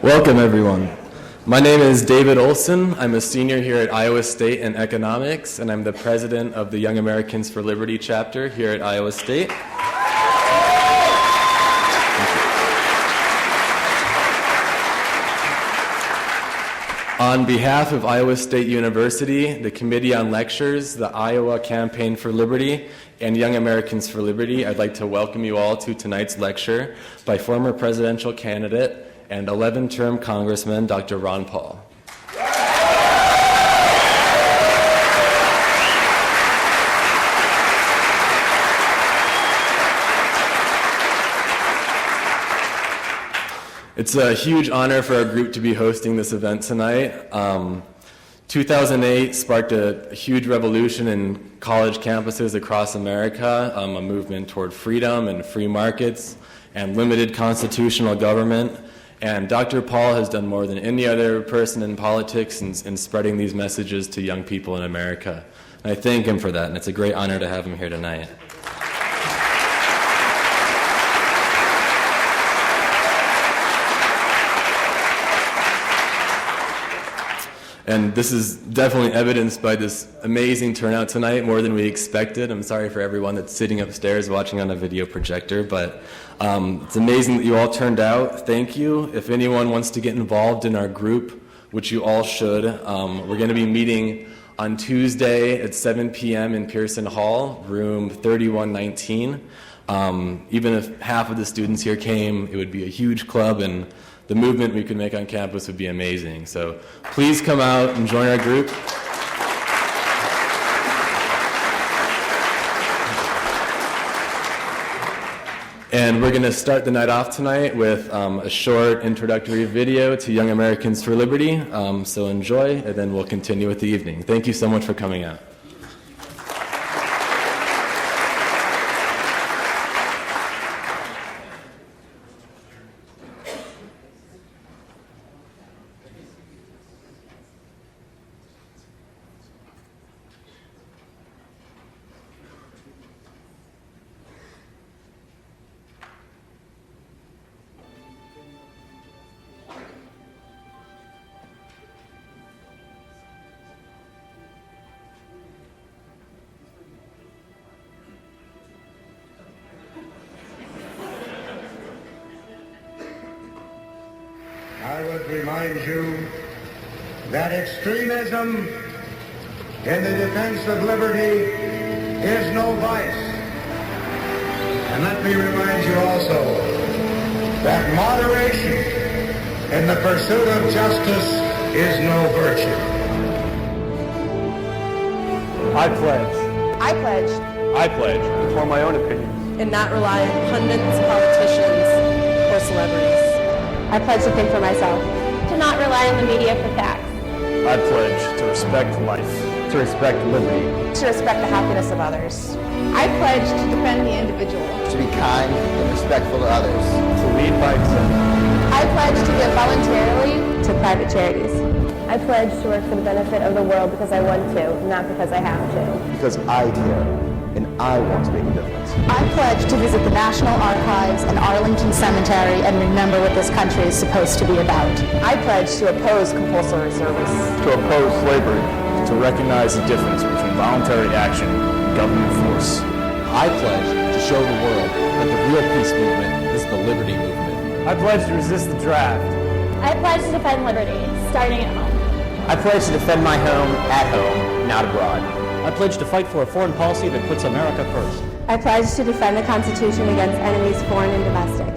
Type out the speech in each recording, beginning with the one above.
Welcome, everyone. My name is David Olson. I'm a senior here at Iowa State in economics, and I'm the president of the Young Americans for Liberty chapter here at Iowa State. On behalf of Iowa State University, the Committee on Lectures, the Iowa Campaign for Liberty, and Young Americans for Liberty, I'd like to welcome you all to tonight's lecture by former presidential candidate and 11-term Congressman Dr. Ron Paul. It's a huge honor for our group to be hosting this event tonight. 2008 sparked a huge revolution in college campuses across America, a movement toward freedom and free markets and limited constitutional government. And Dr. Paul has done more than any other person in politics in spreading these messages to young people in America. And I thank him for that, and it's a great honor to have him here tonight. And this is definitely evidenced by this amazing turnout tonight, more than we expected. I'm sorry for everyone that's sitting upstairs watching on a video projector, but it's amazing that you all turned out. Thank you. If anyone wants to get involved in our group, which you all should, we're going to be meeting on Tuesday at 7 p.m. in Pearson Hall, room 3119. Even if half of the students here came, it would be a huge club, and the movement we could make on campus would be amazing. So please come out and join our group. And we're going to start the night off tonight with a short introductory video to Young Americans for Liberty. So enjoy, and then we'll continue with the evening. Thank you so much for coming out. I would remind you that extremism in the defense of liberty is no vice. And let me remind you also that moderation in the pursuit of justice is no virtue. I pledge. I pledge. I pledge to form my own opinions And not rely on pundits, politicians, or celebrities. I pledge to think for myself. To not rely on the media for facts. I pledge to respect life, to respect liberty, To respect the happiness of others. I pledge to defend the individual. To be kind and respectful to others. to lead by example. I pledge to give voluntarily to private charities. I pledge to work for the benefit of the world because I want to, not because I have to. Because I care and I want to make a difference. I pledge to visit the National Archives and Arlington Cemetery and remember what this country is supposed to be about. I pledge to oppose compulsory service. To oppose slavery, to recognize the difference between voluntary action and government force. I pledge to show the world that the real peace movement is the liberty movement. I pledge to resist the draft. I pledge to defend liberty, starting at home. I pledge to defend my home at home, not abroad. I pledge to fight for a foreign policy that puts America first. I pledge to defend the Constitution against enemies, foreign and domestic.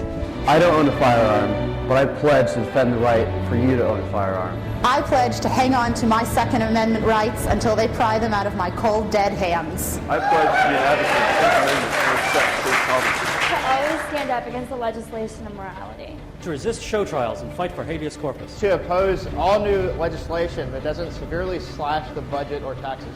I don't own a firearm, but I pledge to defend the right for you to own a firearm. I pledge to hang on to my Second Amendment rights until they pry them out of my cold, dead hands. I pledge to be an advocate of the Second Amendment and respect state sovereignty. To always stand up against the legislation of morality. To resist show trials and fight for habeas corpus. To oppose all new legislation that doesn't severely slash the budget or taxes.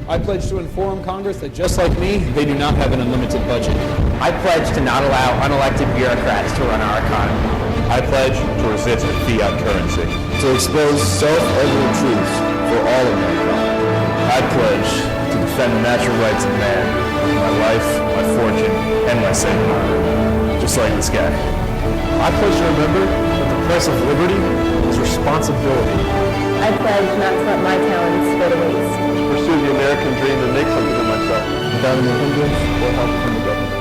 I pledge to inform Congress that just like me, they do not have an unlimited budget. I pledge to not allow unelected bureaucrats to run our economy. I pledge to resist fiat currency. To expose self-evident truths for all of mankind. I pledge to defend the natural rights of man, my life, my fortune, and my sacred honor, just like this guy. I pledge to remember that the price of liberty is responsibility. I pledge not to let my talents go to waste. To pursue the American dream and make something of myself. Without any hindrance or help from the government.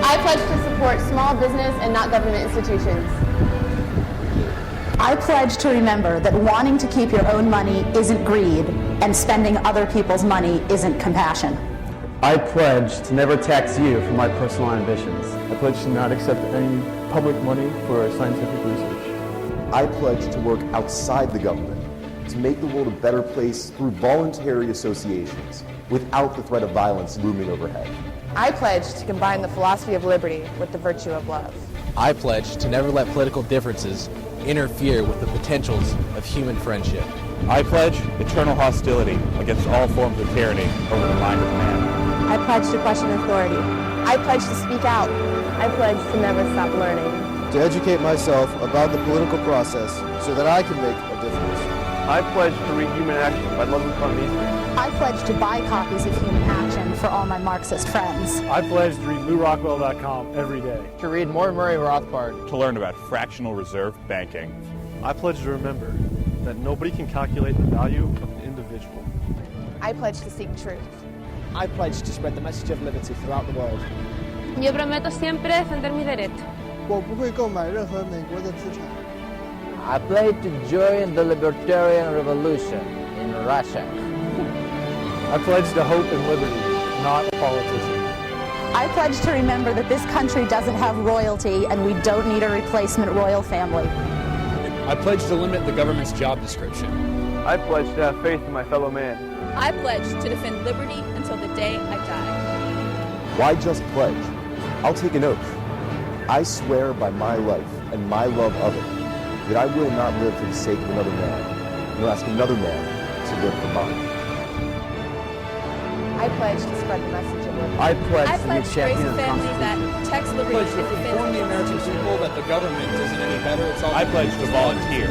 I pledge to support small business and not government institutions. I pledge to remember that wanting to keep your own money isn't greed, and spending other people's money isn't compassion. I pledge to never tax you for my personal ambitions. I pledge to not accept any public money for scientific research. I pledge to work outside the government, to make the world a better place through voluntary associations, without the threat of violence looming overhead. I pledge to combine the philosophy of liberty with the virtue of love. I pledge to never let political differences interfere with the potentials of human friendship. I pledge eternal hostility against all forms of tyranny over the mind of man. I pledge to question authority. I pledge to speak out. I pledge to never stop learning. To educate myself about the political process so that I can make a difference. I pledge to read Human Action by Ludwig von Mises. I pledge to buy copies of Human Action for all my Marxist friends. I pledge to read LouRockwell.com every day. To read more Murray Rothbard. To learn about fractional reserve banking. I pledge to remember that nobody can calculate the value of an individual. I pledge to seek truth. I pledge to spread the message of liberty throughout the world. Yo prometo siempre defender mi derecho. 我不会购买任何美国的资产。 I pledge to join the libertarian revolution in Russia. I pledge to hope and liberty, not politicians. I pledge to remember that this country doesn't have royalty and we don't need a replacement royal family. I pledge to limit the government's job description. I pledge to have faith in my fellow man. I pledge to defend liberty until the day I die. Why just pledge? I'll take an oath. I swear by my life and my love of it that I will not live for the sake of another man, nor ask another man to live for mine. I pledge to spread the message of liberty. I pledge I to be pledge a to raise champion a of the family that Constitution. protects I liberty pledge and to defends inform the American people that the government isn't any better. It's all I pledge to volunteer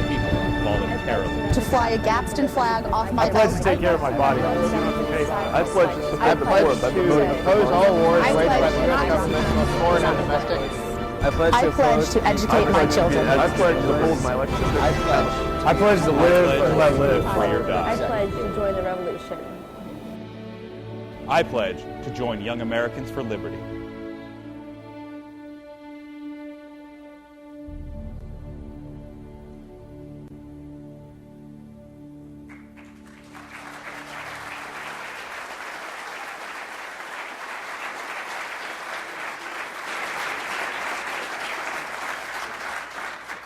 voluntarily. To fly a Gadsden flag off my I pledge to vest. take care of my body. I pledge to support I the pledge poor by to promoting the oppose all wars I waged by pledge the to U.S. not government, both foreign and domestic. I pledge to educate my children. I pledge to hold my election. I pledge to live and let live free or I die. pledge to join the revolution. I pledge to join Young Americans for Liberty.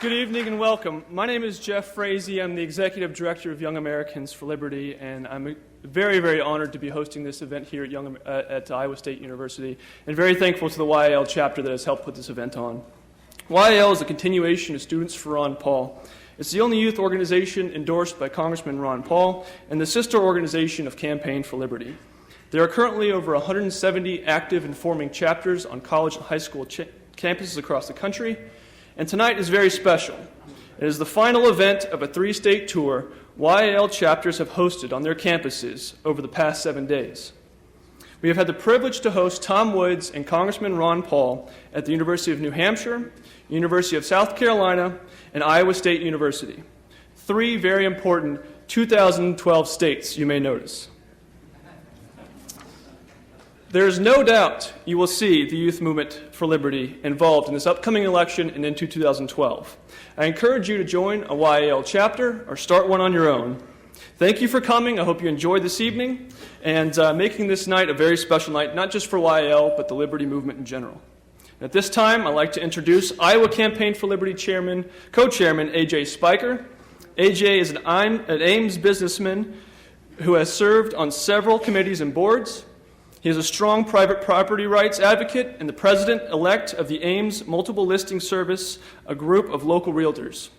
Good evening and welcome. My name is Jeff Frazee. I'm the Executive Director of Young Americans for Liberty, and I'm very, very honored to be hosting this event here at Iowa State University, and very thankful to the YAL chapter that has helped put this event on. YAL is a continuation of Students for Ron Paul. It's the only youth organization endorsed by Congressman Ron Paul and the sister organization of Campaign for Liberty. There are currently over 170 active and forming chapters on college and high school campuses across the country. And tonight is very special. It is the final event of a 3-state tour YAL chapters have hosted on their campuses over the past 7 days. We have had the privilege to host Tom Woods and Congressman Ron Paul at the University of New Hampshire, University of South Carolina, and Iowa State University. 3 very important 2012 states, you may notice. There is no doubt you will see the Youth Movement for Liberty involved in this upcoming election and into 2012. I encourage you to join a YAL chapter or start one on your own. Thank you for coming. I hope you enjoyed this evening and making this night a very special night, not just for YAL, but the Liberty Movement in general. At this time, I'd like to introduce Iowa Campaign for Liberty co-chairman A.J. Spiker. A.J. is an Ames businessman who has served on several committees and boards. He is a strong private property rights advocate and the president-elect of the Ames Multiple Listing Service, a group of local realtors.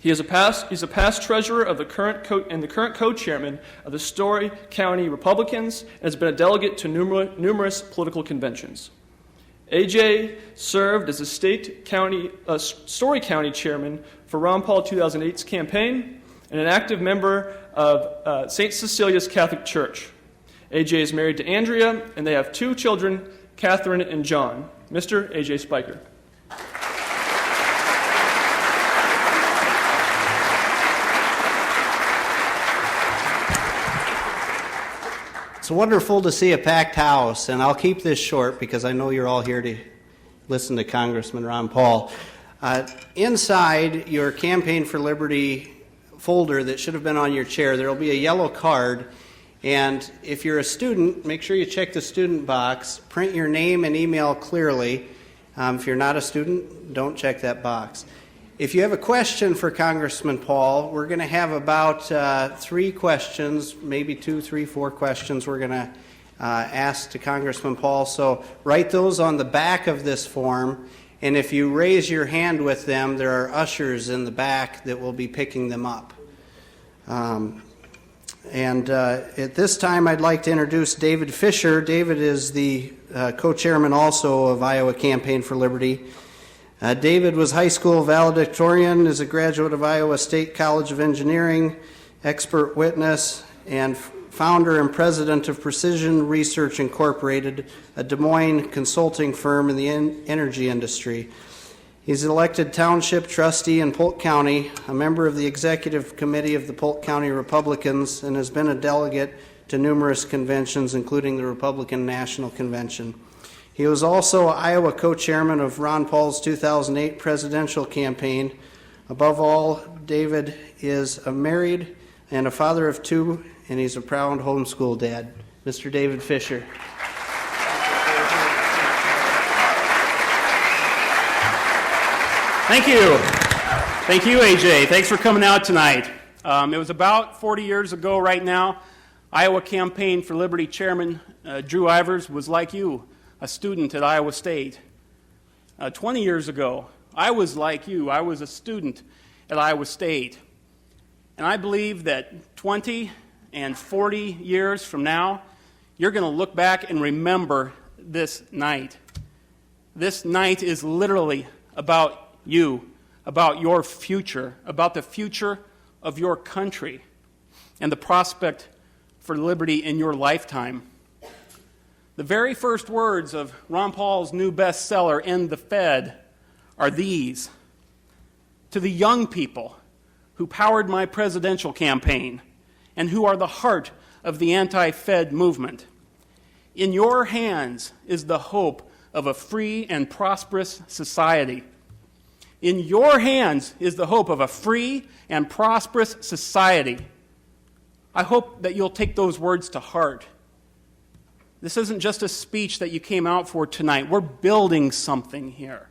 He's a past treasurer of the current co-chairman of the Story County Republicans and has been a delegate to numerous political conventions. AJ served as the Story County chairman for Ron Paul 2008's campaign and an active member of St. Cecilia's Catholic Church. AJ is married to Andrea, and they have 2 children, Catherine and John. Mr. AJ Spiker. It's wonderful to see a packed house, and I'll keep this short because I know you're all here to listen to Congressman Ron Paul. Inside your Campaign for Liberty folder that should have been on your chair, there will be a yellow card, and if you're a student, make sure you check the student box, print your name and email clearly. If you're not a student, don't check that box. If you have a question for Congressman Paul, we're going to have about 3 questions, maybe 2, 3, 4 questions we're going to ask to Congressman Paul. So write those on the back of this form, and if you raise your hand with them, there are ushers in the back that will be picking them up. At this time, I'd like to introduce David Fisher. David is the co-chairman also of Iowa Campaign for Liberty. David was high school valedictorian, is a graduate of Iowa State College of Engineering, expert witness, and founder and president of Precision Research Incorporated, a Des Moines consulting firm in the energy industry. He's an elected township trustee in Polk County, a member of the executive committee of the Polk County Republicans, and has been a delegate to numerous conventions, including the Republican National Convention. He was also Iowa co-chairman of Ron Paul's 2008 presidential campaign. Above all, David is a married and a father of 2, and he's a proud homeschool dad. Mr. David Fisher. Thank you. Thank you, AJ. Thanks for coming out tonight. It was about 40 years ago right now. Iowa Campaign for Liberty Chairman Drew Ivers was like you, a student at Iowa State. 20 years ago, I was like you. I was a student at Iowa State. And I believe that 20 and 40 years from now, you're going to look back and remember this night. This night is literally about you, about your future, about the future of your country, and the prospect for liberty in your lifetime. The very first words of Ron Paul's new bestseller, End the Fed, are these: to the young people who powered my presidential campaign and who are the heart of the anti-Fed movement, in your hands is the hope of a free and prosperous society. In your hands is the hope of a free and prosperous society. I hope that you'll take those words to heart. This isn't just a speech that you came out for tonight. We're building something here.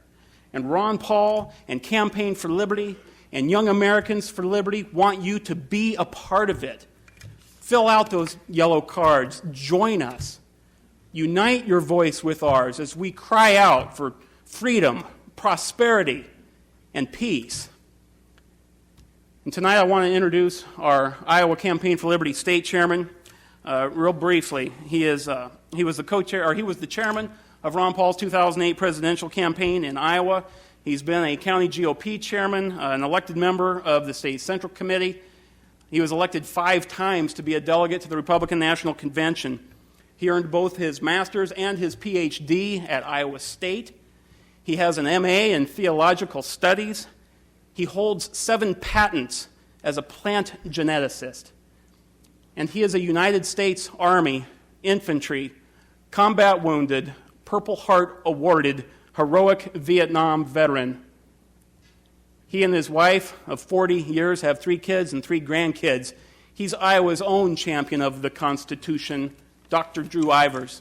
And Ron Paul and Campaign for Liberty and Young Americans for Liberty want you to be a part of it. Fill out those yellow cards. Join us. Unite your voice with ours as we cry out for freedom, prosperity, and peace. And tonight I want to introduce our Iowa Campaign for Liberty state chairman. Real briefly, he was the chairman of Ron Paul's 2008 presidential campaign in Iowa. He's been a county GOP chairman, an elected member of the state central committee. He was elected 5 times to be a delegate to the Republican National Convention. He earned both his master's and his PhD at Iowa State. He has an MA in theological studies. He holds 7 patents as a plant geneticist. And he is a United States Army infantry, combat wounded, Purple Heart awarded, heroic Vietnam veteran. He and his wife of 40 years have 3 kids and 3 grandkids. He's Iowa's own champion of the Constitution, Dr. Drew Ivers.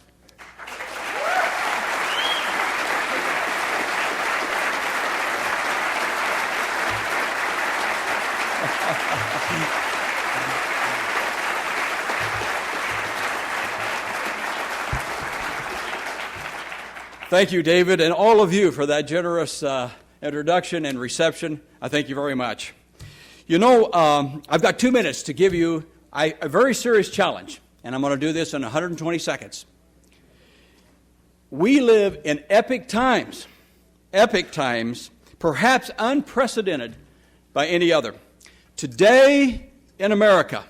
Thank you, David, and all of you for that generous introduction and reception. I thank you very much. You know, I've got 2 minutes to give you a very serious challenge, and I'm going to do this in 120 seconds. We live in epic times, perhaps unprecedented by any other. Today in America,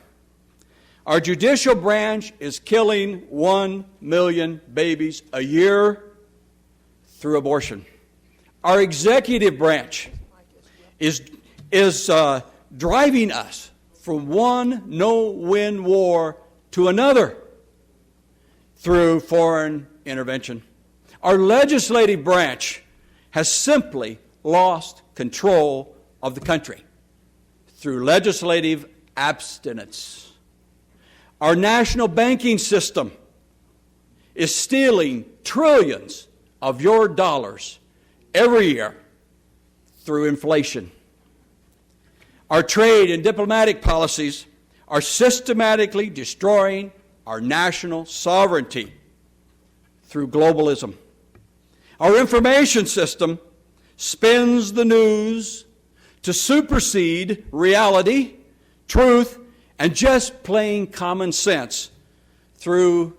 our judicial branch is killing 1 million babies a year through abortion. Our executive branch is driving us from one no-win war to another. through foreign intervention. Our legislative branch has simply lost control of the country through legislative abstinence. Our national banking system is stealing trillions of your dollars every year through inflation. Our trade and diplomatic policies are systematically destroying our national sovereignty through globalism. Our information system spins the news to supersede reality, truth, and just plain common sense through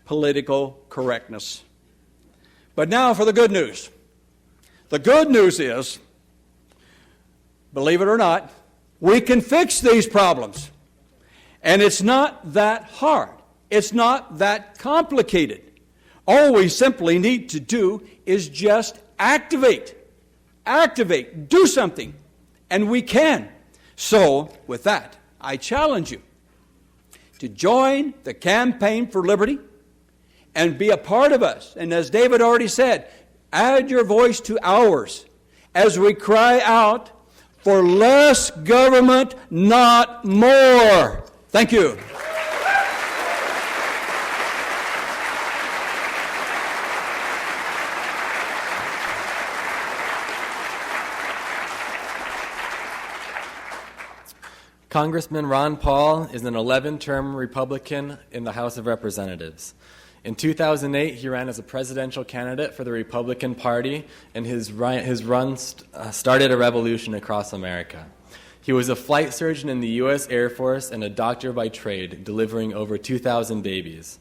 political correctness. But now for the good news. The good news is, believe it or not, we can fix these problems. And it's not that hard. It's not that complicated. All we simply need to do is just activate. Activate. Do something. And we can. So, with that, I challenge you to join the Campaign for Liberty and be a part of us. And as David already said, add your voice to ours as we cry out for less government, not more. Thank you. Congressman Ron Paul is an 11-term Republican in the House of Representatives. In 2008, he ran as a presidential candidate for the Republican Party, and his run started a revolution across America. He was a flight surgeon in the U.S. Air Force and a doctor by trade, delivering over 2,000 babies.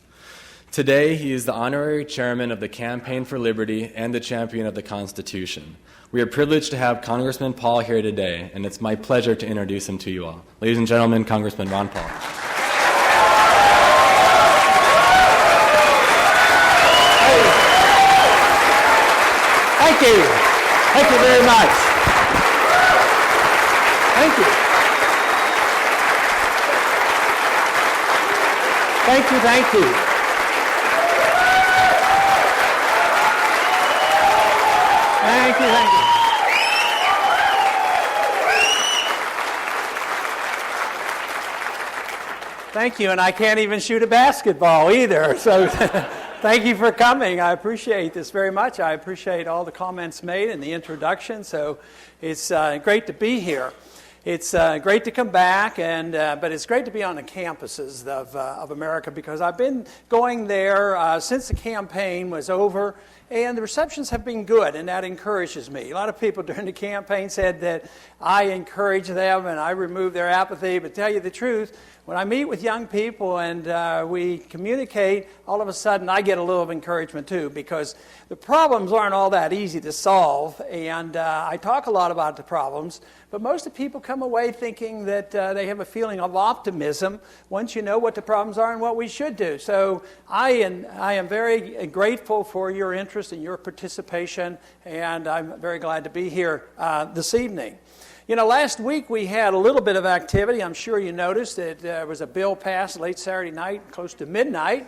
Today, he is the honorary chairman of the Campaign for Liberty and the champion of the Constitution. We are privileged to have Congressman Paul here today, and it's my pleasure to introduce him to you all. Ladies and gentlemen, Congressman Ron Paul. Thank you. Thank you very much. Thank you. Thank you, thank you. Thank you, thank you. Thank you, and I can't even shoot a basketball either, so thank you for coming. I appreciate this very much. I appreciate all the comments made and the introduction, so it's great to be here. It's great to come back, but it's great to be on the campuses of America because I've been going there since the campaign was over, and the receptions have been good, and that encourages me. A lot of people during the campaign said that I encourage them and I remove their apathy, but to tell you the truth, when I meet with young people and we communicate, all of a sudden I get a little of encouragement too, because the problems aren't all that easy to solve, and I talk a lot about the problems, but most of the people come away thinking that they have a feeling of optimism once you know what the problems are and what we should do. So I am very grateful for your interest and your participation, and I'm very glad to be here this evening. You know, last week we had a little bit of activity. I'm sure you noticed that there was a bill passed late Saturday night, close to midnight,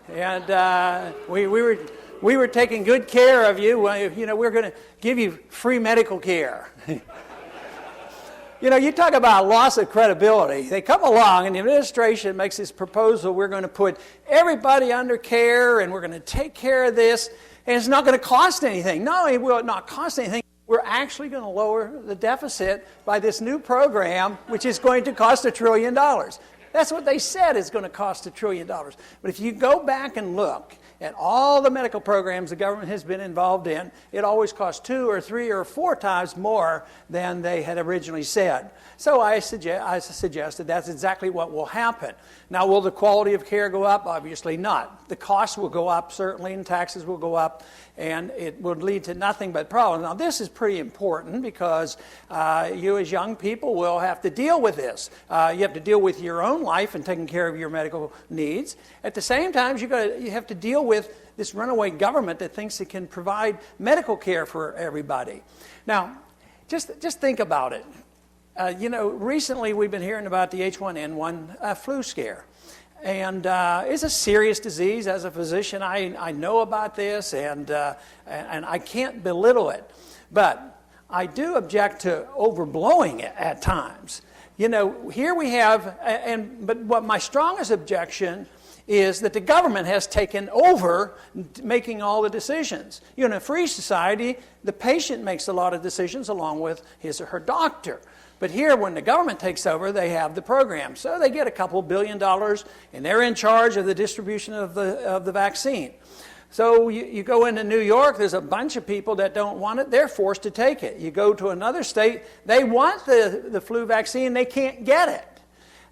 and we were taking good care of you. You know, we're going to give you free medical care. You know, you talk about loss of credibility. They come along and the administration makes this proposal. We're going to put everybody under care and we're going to take care of this, and it's not going to cost anything. Not only will it not cost anything, we're actually going to lower the deficit by this new program, which is going to cost $1 trillion. That's what they said is going to cost $1 trillion. But if you go back and look at all the medical programs the government has been involved in, it always costs 2 or 3 or 4 times more than they had originally said. So I suggested that's exactly what will happen. Now, will the quality of care go up? Obviously not. The costs will go up, certainly, and taxes will go up, and it would lead to nothing but problems. Now, this is pretty important because you as young people will have to deal with this. You have to deal with your own life and taking care of your medical needs. At the same time, you have to deal with this runaway government that thinks it can provide medical care for everybody. Now, just think about it. You know, recently we've been hearing about the H1N1 flu scare. And it's a serious disease. As a physician, I know about this, and I can't belittle it. But I do object to overblowing it at times. You know, here we have, but what my strongest objection is that the government has taken over making all the decisions. You know, in a free society, the patient makes a lot of decisions along with his or her doctor. But here, when the government takes over, they have the program. So they get a couple $1 billion, and they're in charge of the distribution of the vaccine. So you go into New York, there's a bunch of people that don't want it. They're forced to take it. You go to another state, they want the flu vaccine, they can't get it.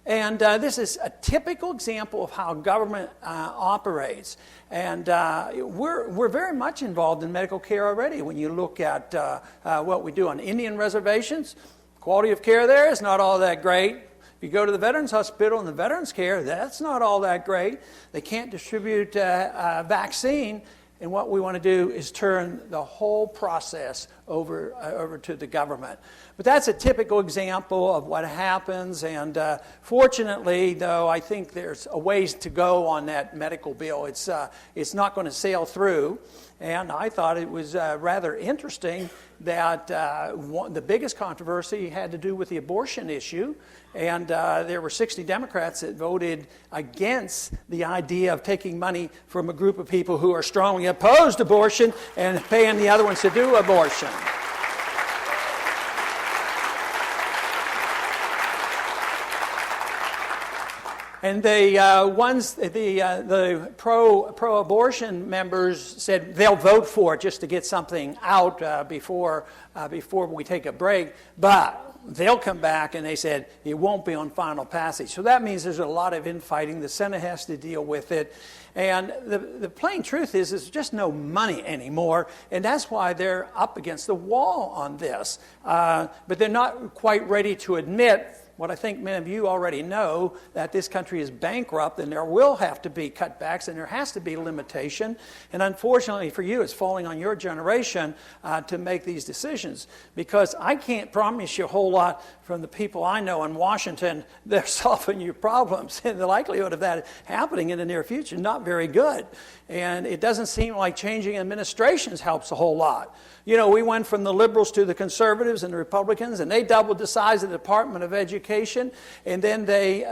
And this is a typical example of how government operates. And we're very much involved in medical care already. When you look at what we do on Indian reservations, quality of care there is not all that great. If you go to the Veterans Hospital and the Veterans Care, that's not all that great. They can't distribute a vaccine. And what we want to do is turn the whole process over to the government. But that's a typical example of what happens. And fortunately, though, I think there's a ways to go on that medical bill. It's not going to sail through. And I thought it was rather interesting that the biggest controversy had to do with the abortion issue. And there were 60 Democrats that voted against the idea of taking money from a group of people who are strongly opposed to abortion and paying the other ones to do abortion. And the pro-abortion members said they'll vote for it just to get something out before we take a break. But they'll come back and they said it won't be on final passage. So that means there's a lot of infighting. The Senate has to deal with it. And the plain truth is there's just no money anymore. And that's why they're up against the wall on this. But they're not quite ready to admit what I think many of you already know, that this country is bankrupt and there will have to be cutbacks and there has to be limitation. And unfortunately for you, it's falling on your generation to make these decisions. Because I can't promise you a whole lot from the people I know in Washington. They're solving your problems. And the likelihood of that happening in the near future is not very good. And it doesn't seem like changing administrations helps a whole lot. You know, we went from the liberals to the conservatives and the Republicans, and they doubled the size of the Department of Education, and then they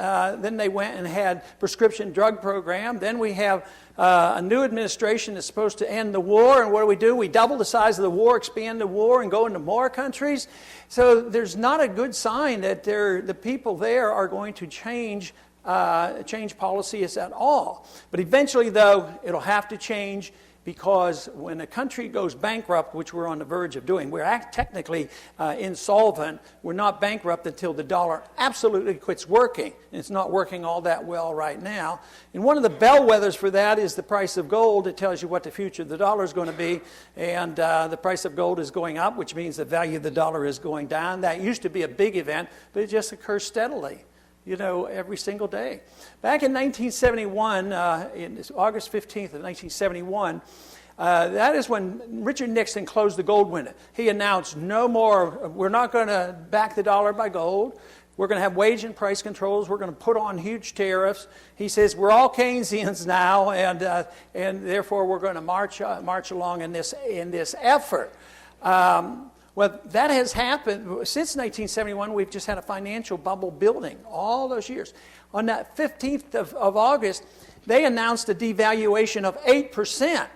went and had prescription drug program. Then we have a new administration that's supposed to end the war, and what do? We double the size of the war, expand the war, and go into more countries. So there's not a good sign that the people there are going to change policies at all. But eventually, though, it'll have to change. Because when a country goes bankrupt, which we're on the verge of doing, we're technically insolvent. We're not bankrupt until the dollar absolutely quits working. And it's not working all that well right now. And one of the bellwethers for that is the price of gold. It tells you what the future of the dollar is going to be. And the price of gold is going up, which means the value of the dollar is going down. That used to be a big event, but it just occurs steadily. You know, every single day. Back in 1971, in August 15th of 1971, that is when Richard Nixon closed the gold window. He announced no more, we're not going to back the dollar by gold. We're going to have wage and price controls. We're going to put on huge tariffs. He says we're all Keynesians now, and therefore we're going to march along in this effort. Well, that has happened. Since 1971, we've just had a financial bubble building all those years. On that 15th of August, they announced a devaluation of 8%,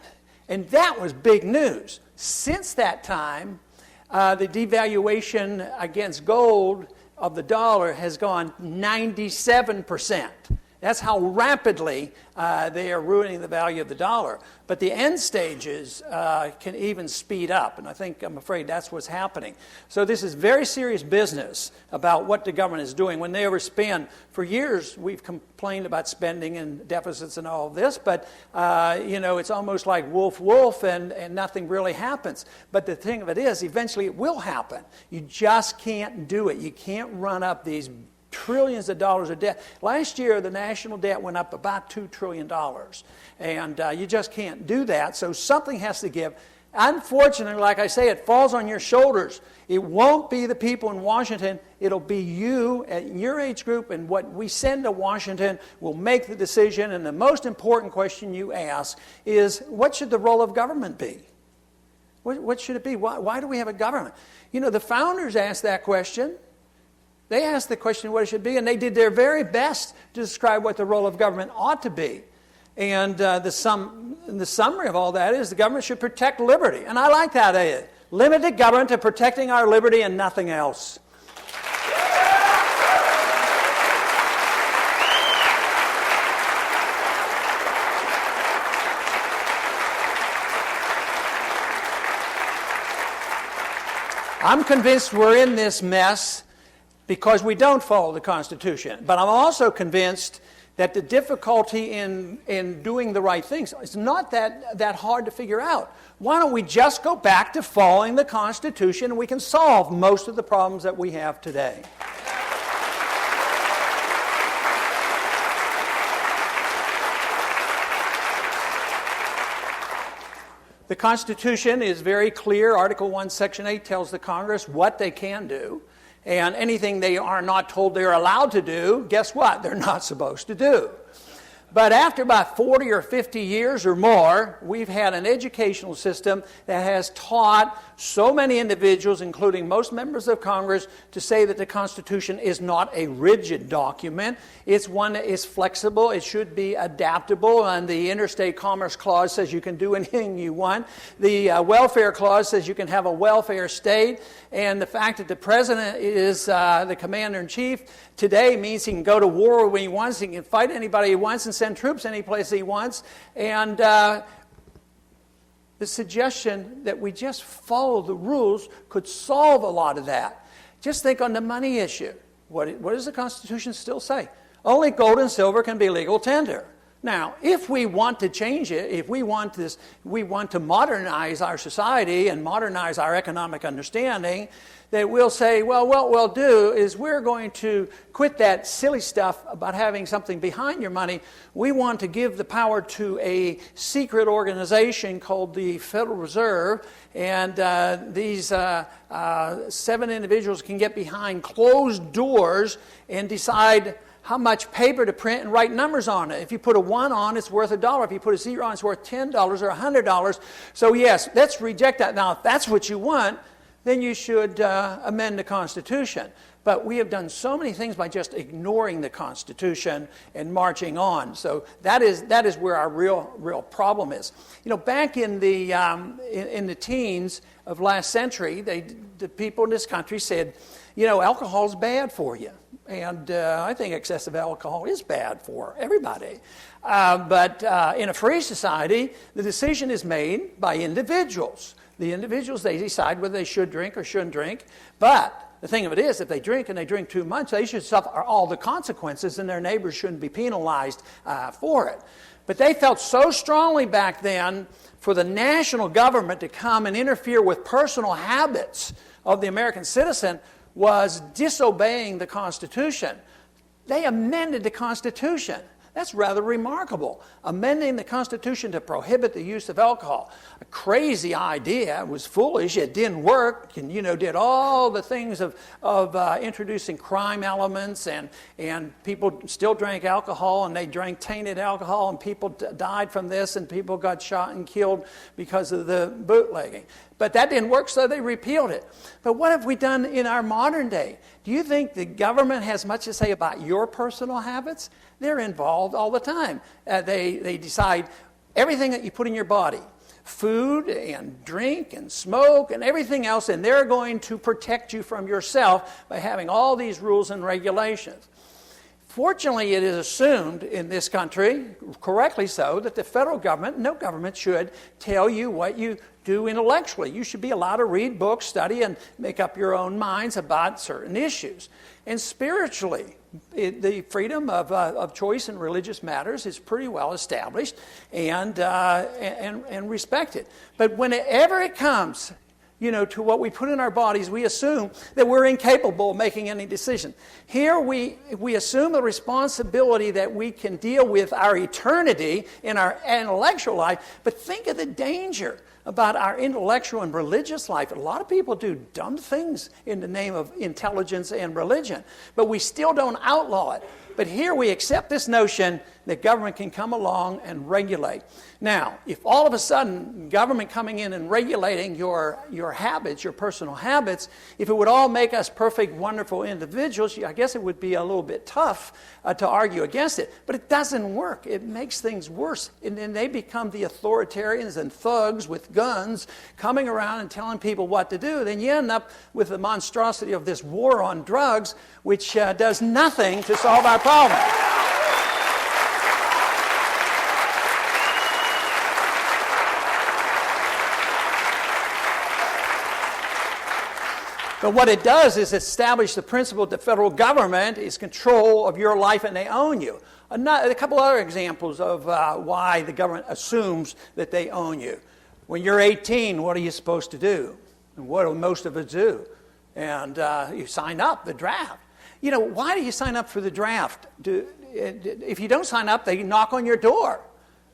and that was big news. Since that time, the devaluation against gold of the dollar has gone 97%. That's how rapidly they are ruining the value of the dollar. But the end stages can even speed up, and I'm afraid that's what's happening. So this is very serious business about what the government is doing. When they overspend, for years we've complained about spending and deficits and all of this, but it's almost like wolf, and nothing really happens. But the thing of it is, eventually it will happen. You just can't do it. You can't run up these trillions of dollars of debt. Last year, the national debt went up about $2 trillion. And you just can't do that, so something has to give. Unfortunately, like I say, it falls on your shoulders. It won't be the people in Washington. It'll be you at your age group, and what we send to Washington will make the decision. And the most important question you ask is, what should the role of government be? What should it be? Why do we have a government? You know, the founders asked that question. They asked the question what it should be, and they did their very best to describe what the role of government ought to be. And the summary of all that is the government should protect liberty. And I like that idea. Limited government to protecting our liberty and nothing else. I'm convinced we're in this mess because we don't follow the Constitution. But I'm also convinced that the difficulty in doing the right things is not that hard to figure out. Why don't we just go back to following the Constitution and we can solve most of the problems that we have today? The Constitution is very clear. Article 1, Section 8 tells the Congress what they can do. And anything they are not told they're allowed to do, guess what? They're not supposed to do. But after about 40 or 50 years or more, we've had an educational system that has taught so many individuals, including most members of Congress, to say that the Constitution is not a rigid document. It's one that is flexible. It should be adaptable. And the Interstate Commerce Clause says you can do anything you want. The Welfare Clause says you can have a welfare state. And the fact that the President is the Commander-in-Chief today means he can go to war when he wants, he can fight anybody he wants, and send troops any place he wants. And the suggestion that we just follow the rules could solve a lot of that. Just think on the money issue. What does the Constitution still say? Only gold and silver can be legal tender. Now, if we want to change it, if we want to modernize our society and modernize our economic understanding, that we'll say, well, what we'll do is we're going to quit that silly stuff about having something behind your money. We want to give the power to a secret organization called the Federal Reserve, and these 7 individuals can get behind closed doors and decide how much paper to print and write numbers on it. If you put a 1 on, it's worth $1. If you put a 0 on, it's worth $10 or $100. So yes, let's reject that. Now, if that's what you want, then you should amend the Constitution. But we have done so many things by just ignoring the Constitution and marching on. So that is where our real problem is. You know, back in the teens of last century, the people in this country said, you know, alcohol's bad for you. And I think excessive alcohol is bad for everybody. But in a free society, the decision is made by individuals. The individuals, they decide whether they should drink or shouldn't drink. But the thing of it is, if they drink and they drink too much, they should suffer all the consequences, and their neighbors shouldn't be penalized for it. But they felt so strongly back then for the national government to come and interfere with personal habits of the American citizen was disobeying the Constitution. They amended the Constitution. That's rather remarkable. Amending the Constitution to prohibit the use of alcohol. A crazy idea. It was foolish. It didn't work. And, did all the things of introducing crime elements, and people still drank alcohol, and they drank tainted alcohol, and people died from this, and people got shot and killed because of the bootlegging. But that didn't work, so they repealed it. But what have we done in our modern day? Do you think the government has much to say about your personal habits? They're involved all the time. They decide everything that you put in your body, food and drink and smoke and everything else, and they're going to protect you from yourself by having all these rules and regulations. Fortunately, it is assumed in this country, correctly so, that the federal government, no government should tell you what you do intellectually. You should be allowed to read books, study, and make up your own minds about certain issues. And spiritually, the freedom of choice in religious matters is pretty well established and respected. But whenever it comes to what we put in our bodies, we assume that we're incapable of making any decision. Here we assume the responsibility that we can deal with our eternity in our intellectual life, but think of the danger about our intellectual and religious life. A lot of people do dumb things in the name of intelligence and religion, but we still don't outlaw it. But here we accept this notion that government can come along and regulate. Now, if all of a sudden government coming in and regulating your habits, your personal habits, if it would all make us perfect, wonderful individuals, I guess it would be a little bit tough to argue against it. But it doesn't work. It makes things worse. And then they become the authoritarians and thugs with guns coming around and telling people what to do. Then you end up with the monstrosity of this war on drugs, which does nothing to solve our problem. But what it does is establish the principle that the federal government is control of your life and they own you. A couple other examples of why the government assumes that they own you. When you're 18, what are you supposed to do? And what do most of us do? And you sign up, the draft. You know, why do you sign up for the draft? If you don't sign up, they knock on your door.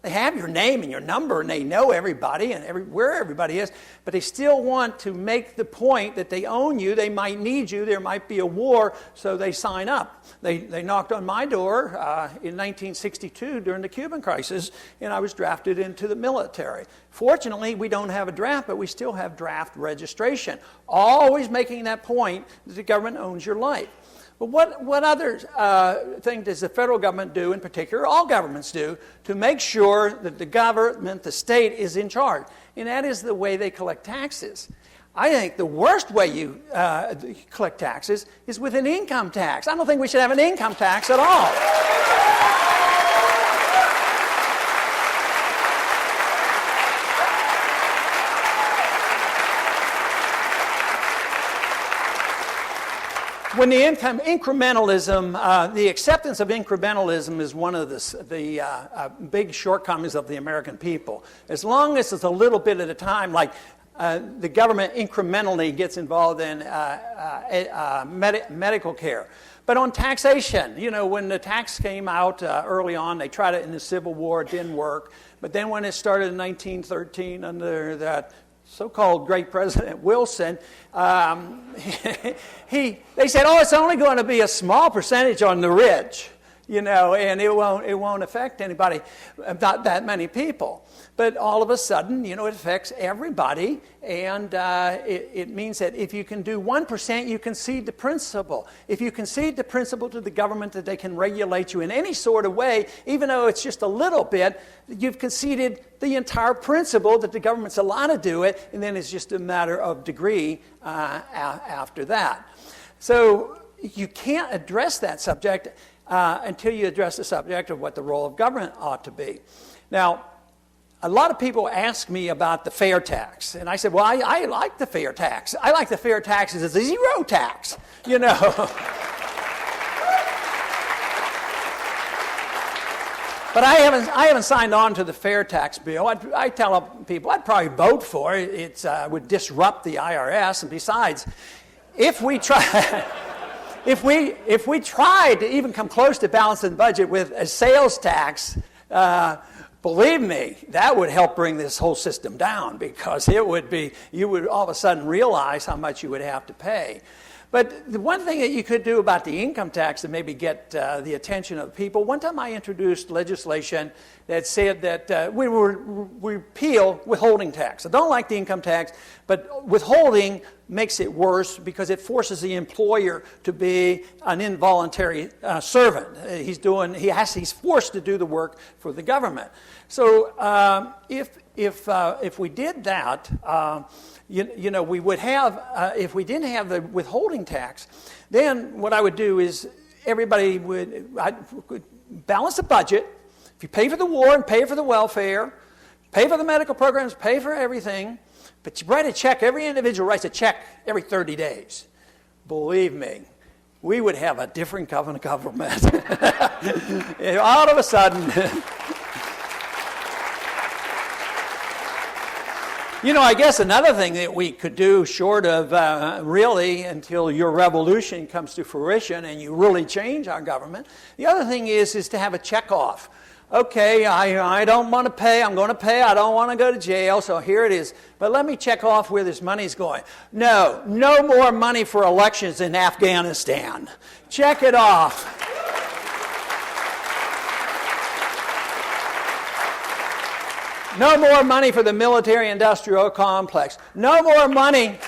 They have your name and your number, and they know everybody and where everybody is, but they still want to make the point that they own you. They might need you. There might be a war, so they sign up. They knocked on my door in 1962 during the Cuban crisis, and I was drafted into the military. Fortunately, we don't have a draft, but we still have draft registration, always making that point that the government owns your life. But what other thing does the federal government do, in particular, all governments do, to make sure that the government, the state, is in charge? And that is the way they collect taxes. I think the worst way you collect taxes is with an income tax. I don't think we should have an income tax at all. When the incrementalism, the acceptance of incrementalism is one of the big shortcomings of the American people. As long as it's a little bit at a time, like the government incrementally gets involved in medical care. But on taxation, you know, when the tax came out early on, they tried it in the Civil War, it didn't work. But then when it started in 1913 under that so-called great President Wilson, they said, oh, it's only going to be a small percentage on the rich, you know, and it won't affect anybody, not that many people. But all of a sudden, you know, it affects everybody, and it means that if you can do 1%, you concede the principle. If you concede the principle to the government that they can regulate you in any sort of way, even though it's just a little bit, you've conceded the entire principle that the government's allowed to do it, and then it's just a matter of degree after that. So you can't address that subject until you address the subject of what the role of government ought to be. Now, a lot of people ask me about the fair tax, and I said, well, I like the fair tax. I like the fair tax as a zero tax, you know. But I haven't signed on to the fair tax bill. I tell people I'd probably vote for it. It would disrupt the IRS, and besides, if we try... If we tried to even come close to balancing the budget with a sales tax, believe me, that would help bring this whole system down, because you would all of a sudden realize how much you would have to pay. But the one thing that you could do about the income tax to maybe get the attention of people, one time I introduced legislation that said that we would repeal withholding tax. I don't like the income tax, but withholding makes it worse because it forces the employer to be an involuntary servant. He's forced to do the work for the government. So if we did that, you know, we would have, if we didn't have the withholding tax, then what I would do is everybody would balance the budget. If you pay for the war and pay for the welfare, pay for the medical programs, pay for everything, but you write a check, every individual writes a check every 30 days. Believe me, we would have a different government. All of a sudden... You know, I guess another thing that we could do, short of really until your revolution comes to fruition and you really change our government, the other thing is to have a checkoff Okay, I don't want to pay. I'm going to pay. I don't want to go to jail. So here it is. But let me check off where this money's going. No more money for elections in Afghanistan. Check it off. No more money for the military-industrial complex. No more money.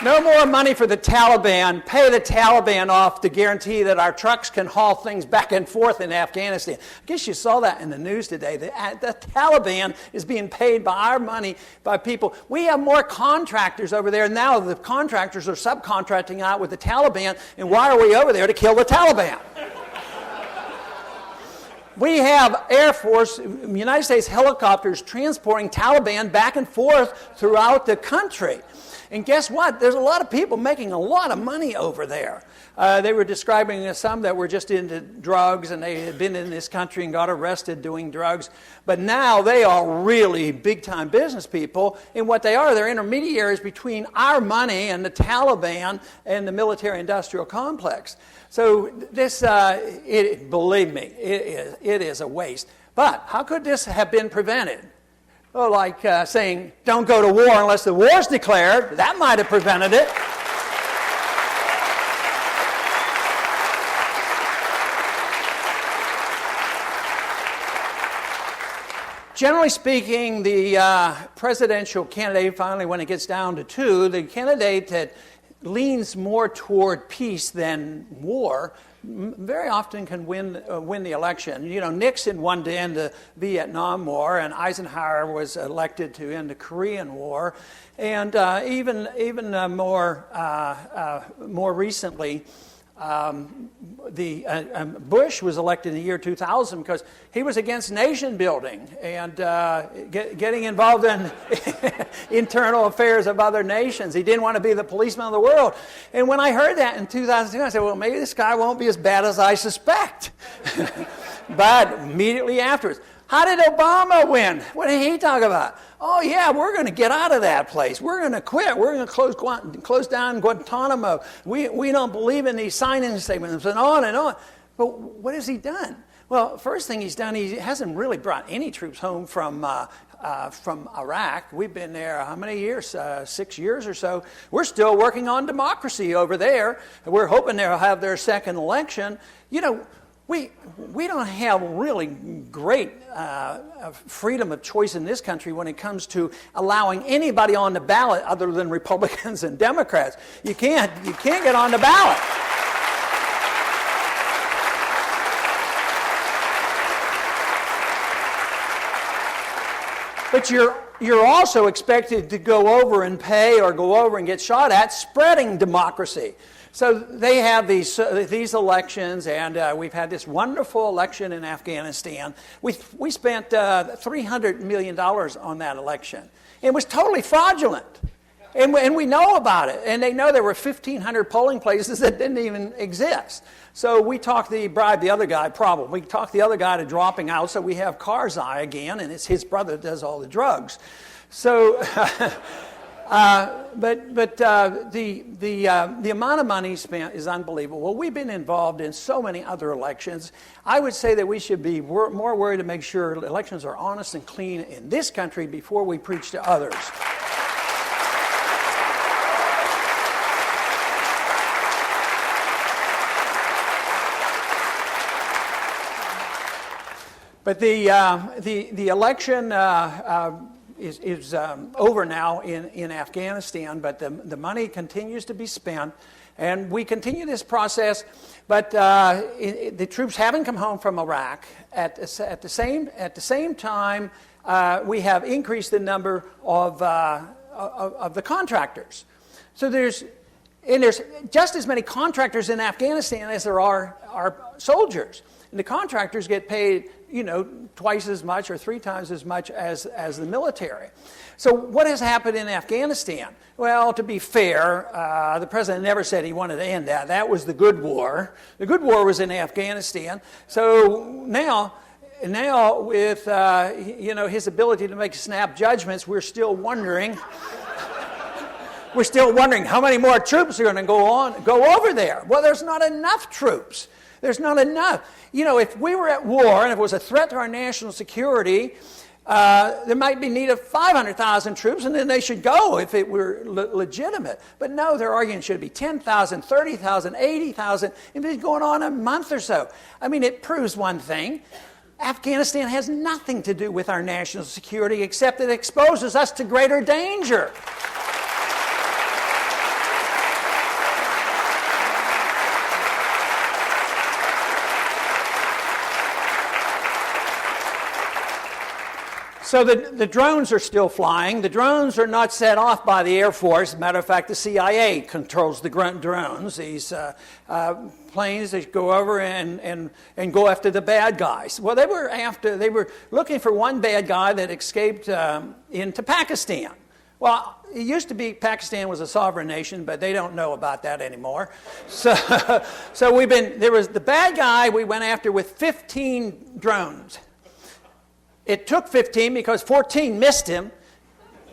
No more money for the Taliban. Pay the Taliban off to guarantee that our trucks can haul things back and forth in Afghanistan. I guess you saw that in the news today. The Taliban is being paid by our money, by people. We have more contractors over there. Now the contractors are subcontracting out with the Taliban. And why are we over there? To kill the Taliban. We have Air Force, United States helicopters transporting Taliban back and forth throughout the country. And guess what? There's a lot of people making a lot of money over there. They were describing some that were just into drugs and they had been in this country and got arrested doing drugs. But now they are really big-time business people. And what they are, they're intermediaries between our money and the Taliban and the military-industrial complex. So this, believe me, it is a waste. But how could this have been prevented? Well, like saying, don't go to war unless the war's declared. That might have prevented it. Generally speaking, the presidential candidate, finally when it gets down to two, the candidate that leans more toward peace than war very often can win the election. You know, Nixon won to end the Vietnam War, and Eisenhower was elected to end the Korean War, and even more recently, Bush was elected in the year 2000 because he was against nation building and getting involved in internal affairs of other nations. He didn't want to be the policeman of the world. And when I heard that in 2002, I said, well, maybe this guy won't be as bad as I suspect. But immediately afterwards, how did Obama win? What did he talk about? Oh, yeah, we're going to get out of that place. We're going to quit. We're going to close down Guantanamo. We don't believe in these signing statements and on and on. But what has he done? Well, first thing he's done, he hasn't really brought any troops home from Iraq. We've been there how many years? 6 years or so. We're still working on democracy over there. We're hoping they'll have their second election. You know, we don't have really great freedom of choice in this country when it comes to allowing anybody on the ballot other than Republicans and Democrats. You can't get on the ballot. But you're also expected to go over and pay or go over and get shot at spreading democracy. So they have these elections, and we've had this wonderful election in Afghanistan. We spent $300 million on that election. It was totally fraudulent. And we know about it. And they know there were 1,500 polling places that didn't even exist. So we talked the other guy to dropping out, so we have Karzai again, and it's his brother that does all the drugs. So... But the amount of money spent is unbelievable. Well, we've been involved in so many other elections. I would say that we should be more worried to make sure elections are honest and clean in this country before we preach to others. But the election is over now in Afghanistan, but the money continues to be spent, and we continue this process. But the troops haven't come home from Iraq. At the same time, we have increased the number of the contractors. So there's just as many contractors in Afghanistan as there are soldiers. And the contractors get paid, twice as much or 3 times as much as the military. So what has happened in Afghanistan? Well, to be fair, the president never said he wanted to end that. That was the good war. The good war was in Afghanistan. So now with his ability to make snap judgments, we're still wondering how many more troops are going to go over there. Well, there's not enough troops. There's not enough. You know, if we were at war and if it was a threat to our national security, there might be need of 500,000 troops, and then they should go if it were legitimate. But no, they're arguing should it be 10,000, 30,000, 80,000. It's been going on a month or so. I mean, it proves one thing. Afghanistan has nothing to do with our national security except it exposes us to greater danger. So the drones are still flying. The drones are not set off by the Air Force. As a matter of fact, the CIA controls the drones. These planes that go over and go after the bad guys. Well, they were looking for one bad guy that escaped into Pakistan. Well, it used to be Pakistan was a sovereign nation, but they don't know about that anymore. So there was the bad guy we went after with 15 drones. It took 15 because 14 missed him,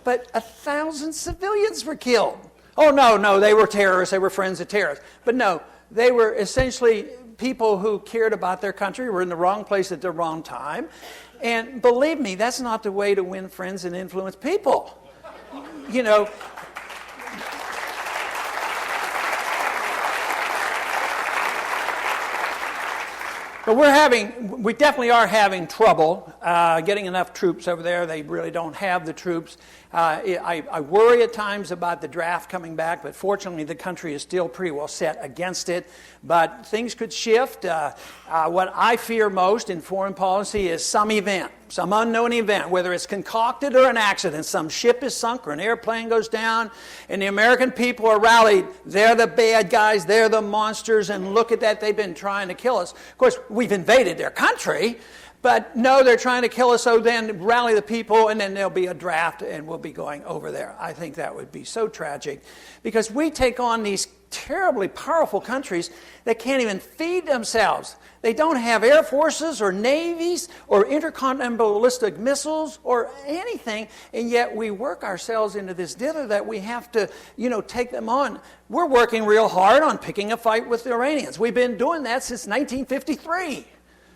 but 1,000 civilians were killed. Oh, no, they were terrorists. They were friends of terrorists. But no, they were essentially people who cared about their country, were in the wrong place at the wrong time. And believe me, that's not the way to win friends and influence people. You know, but we definitely are having trouble getting enough troops over there. They really don't have the troops. I worry at times about the draft coming back, but fortunately the country is still pretty well set against it. But things could shift. What I fear most in foreign policy is some event, some unknown event, whether it's concocted or an accident. Some ship is sunk or an airplane goes down, and the American people are rallied. They're the bad guys. They're the monsters, and look at that. They've been trying to kill us. Of course, we've invaded their country, but no, they're trying to kill us, so then rally the people, and then there'll be a draft, and we'll be going over there. I think that would be so tragic, because we take on these terribly powerful countries that can't even feed themselves. They don't have air forces or navies or intercontinental ballistic missiles or anything, and yet we work ourselves into this dither that we have to, take them on. We're working real hard on picking a fight with the Iranians. We've been doing that since 1953.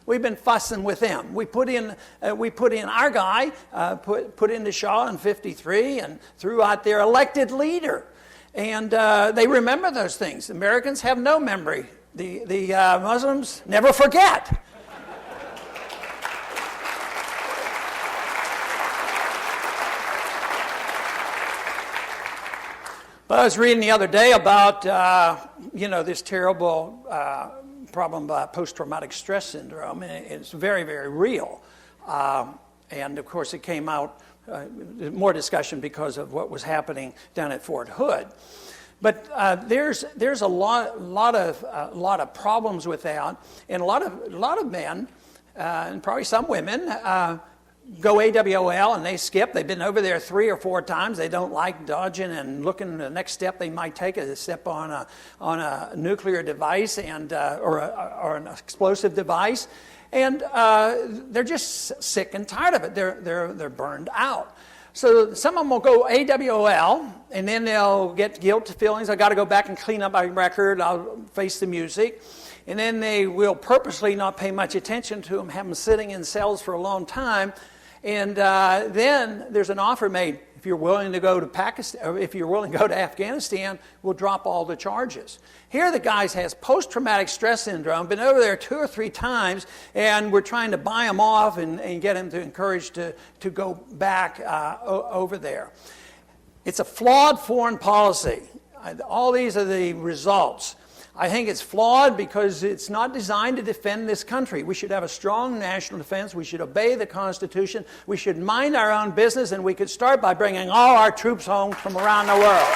We've been fussing with them. We put in our guy, put in the Shah in 53, and threw out their elected leader. And they remember those things. Americans have no memory. The Muslims never forget. But I was reading the other day about this terrible problem about post-traumatic stress syndrome, and it's very, very real. And of course, it came out more discussion because of what was happening down at Fort Hood. But there's a lot of problems with that, and a lot of men and probably some women go AWOL and they skip. They've been over there 3 or 4 times. They don't like dodging and looking. The next step they might take is a step on a nuclear device or an explosive device, and they're just sick and tired of it. They're burned out. So some of them will go AWOL, and then they'll get guilt feelings. I've got to go back and clean up my record. I'll face the music. And then they will purposely not pay much attention to them, have them sitting in cells for a long time. And then there's an offer made. If you're willing to go to Pakistan, or if you're willing to go to Afghanistan, we'll drop all the charges. Here the guy has post-traumatic stress syndrome, been over there 2 or 3 times, and we're trying to buy him off and get him to encourage to go back over there. It's a flawed foreign policy. All these are the results. I think it's flawed because it's not designed to defend this country. We should have a strong national defense. We should obey the Constitution. We should mind our own business, and we could start by bringing all our troops home from around the world.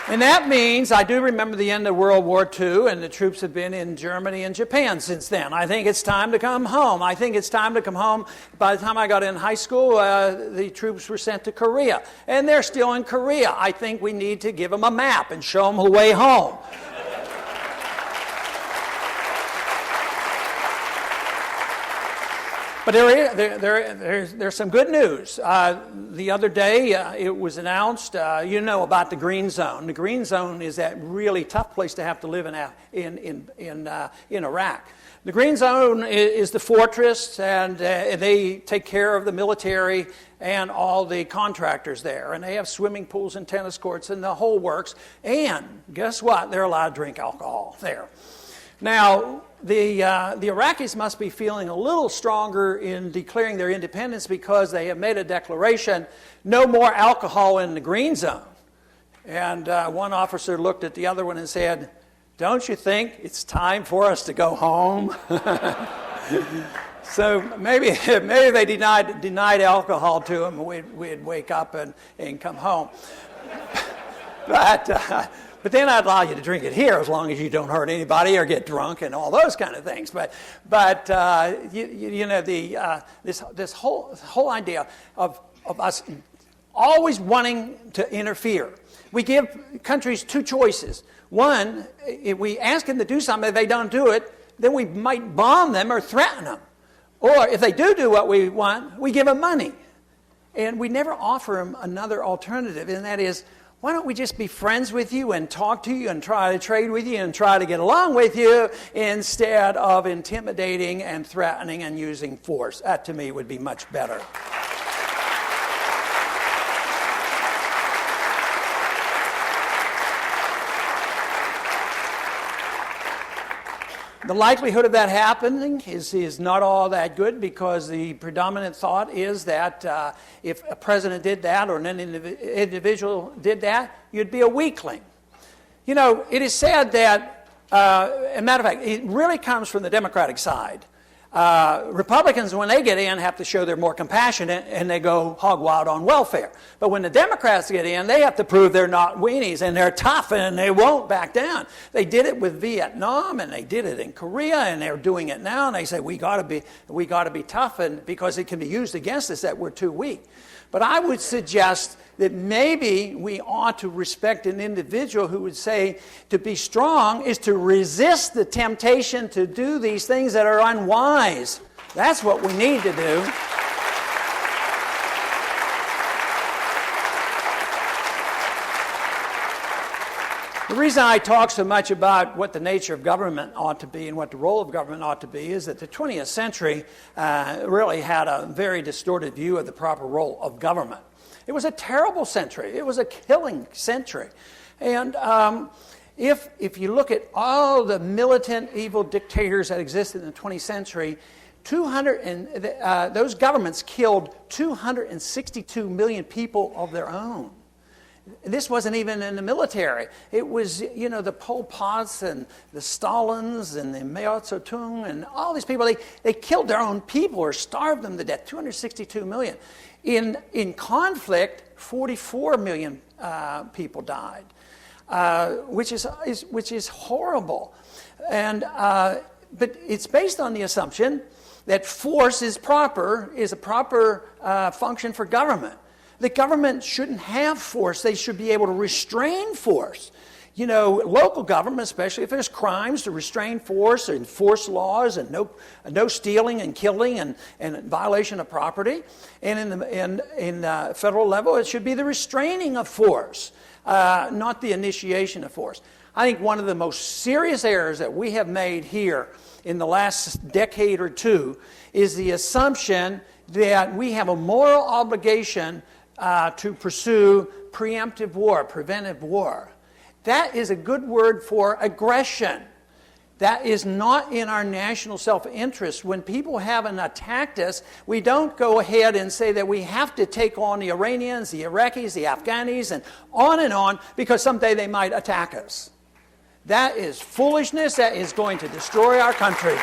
And that means, I do remember the end of World War II, and the troops have been in Germany and Japan since then. I think it's time to come home. I think it's time to come home. By the time I got in high school, the troops were sent to Korea, and they're still in Korea. I think we need to give them a map and show them the way home. But there's some good news. The other day, it was announced, about the Green Zone. The Green Zone is that really tough place to have to live in Iraq. The Green Zone is the fortress, and they take care of the military and all the contractors there. And they have swimming pools and tennis courts and the whole works. And guess what? They're allowed to drink alcohol there. Now, the Iraqis must be feeling a little stronger in declaring their independence because they have made a declaration, no more alcohol in the Green Zone. And one officer looked at the other one and said, "Don't you think it's time for us to go home?" So maybe they denied alcohol to him, we'd wake up and come home. But then I'd allow you to drink it here as long as you don't hurt anybody or get drunk and all those kind of things. But this whole idea of us always wanting to interfere. We give countries two choices. One, if we ask them to do something, if they don't do it, then we might bomb them or threaten them. Or if they do what we want, we give them money. And we never offer them another alternative, and that is, why don't we just be friends with you and talk to you and try to trade with you and try to get along with you instead of intimidating and threatening and using force? That, to me, would be much better. The likelihood of that happening is not all that good because the predominant thought is that if a president did that or an individual did that, you'd be a weakling. You know, it is said that, as a matter of fact, it really comes from the Democratic side. Republicans, when they get in, have to show they're more compassionate and they go hog wild on welfare. But when the Democrats get in, they have to prove they're not weenies and they're tough and they won't back down. They did it with Vietnam and they did it in Korea and they're doing it now. And they say we got to be tough, and because it can be used against us that we're too weak. But I would suggest that maybe we ought to respect an individual who would say to be strong is to resist the temptation to do these things that are unwise. That's what we need to do. The reason I talk so much about what the nature of government ought to be and what the role of government ought to be is that the 20th century really had a very distorted view of the proper role of government. It was a terrible century. It was a killing century. And if you look at all the militant, evil dictators that existed in the 20th century, those governments killed 262 million people of their own. This wasn't even in the military. It was, the Pol Pots and the Stalins and the Mao Zedong and all these people. They killed their own people or starved them to death. 262 million. In conflict, 44 million people died, which is horrible. And but it's based on the assumption that force is a proper function for government. The government shouldn't have force. They should be able to restrain force. Local government, especially if there's crimes, to restrain force and enforce laws and no stealing and killing and violation of property. And in federal level, it should be the restraining of force, not the initiation of force. I think one of the most serious errors that we have made here in the last decade or two is the assumption that we have a moral obligation to pursue preemptive war, preventive war. That is a good word for aggression. That is not in our national self-interest. When people haven't attacked us, we don't go ahead and say that we have to take on the Iranians, the Iraqis, the Afghanis, and on, because someday they might attack us. That is foolishness. That is going to destroy our country.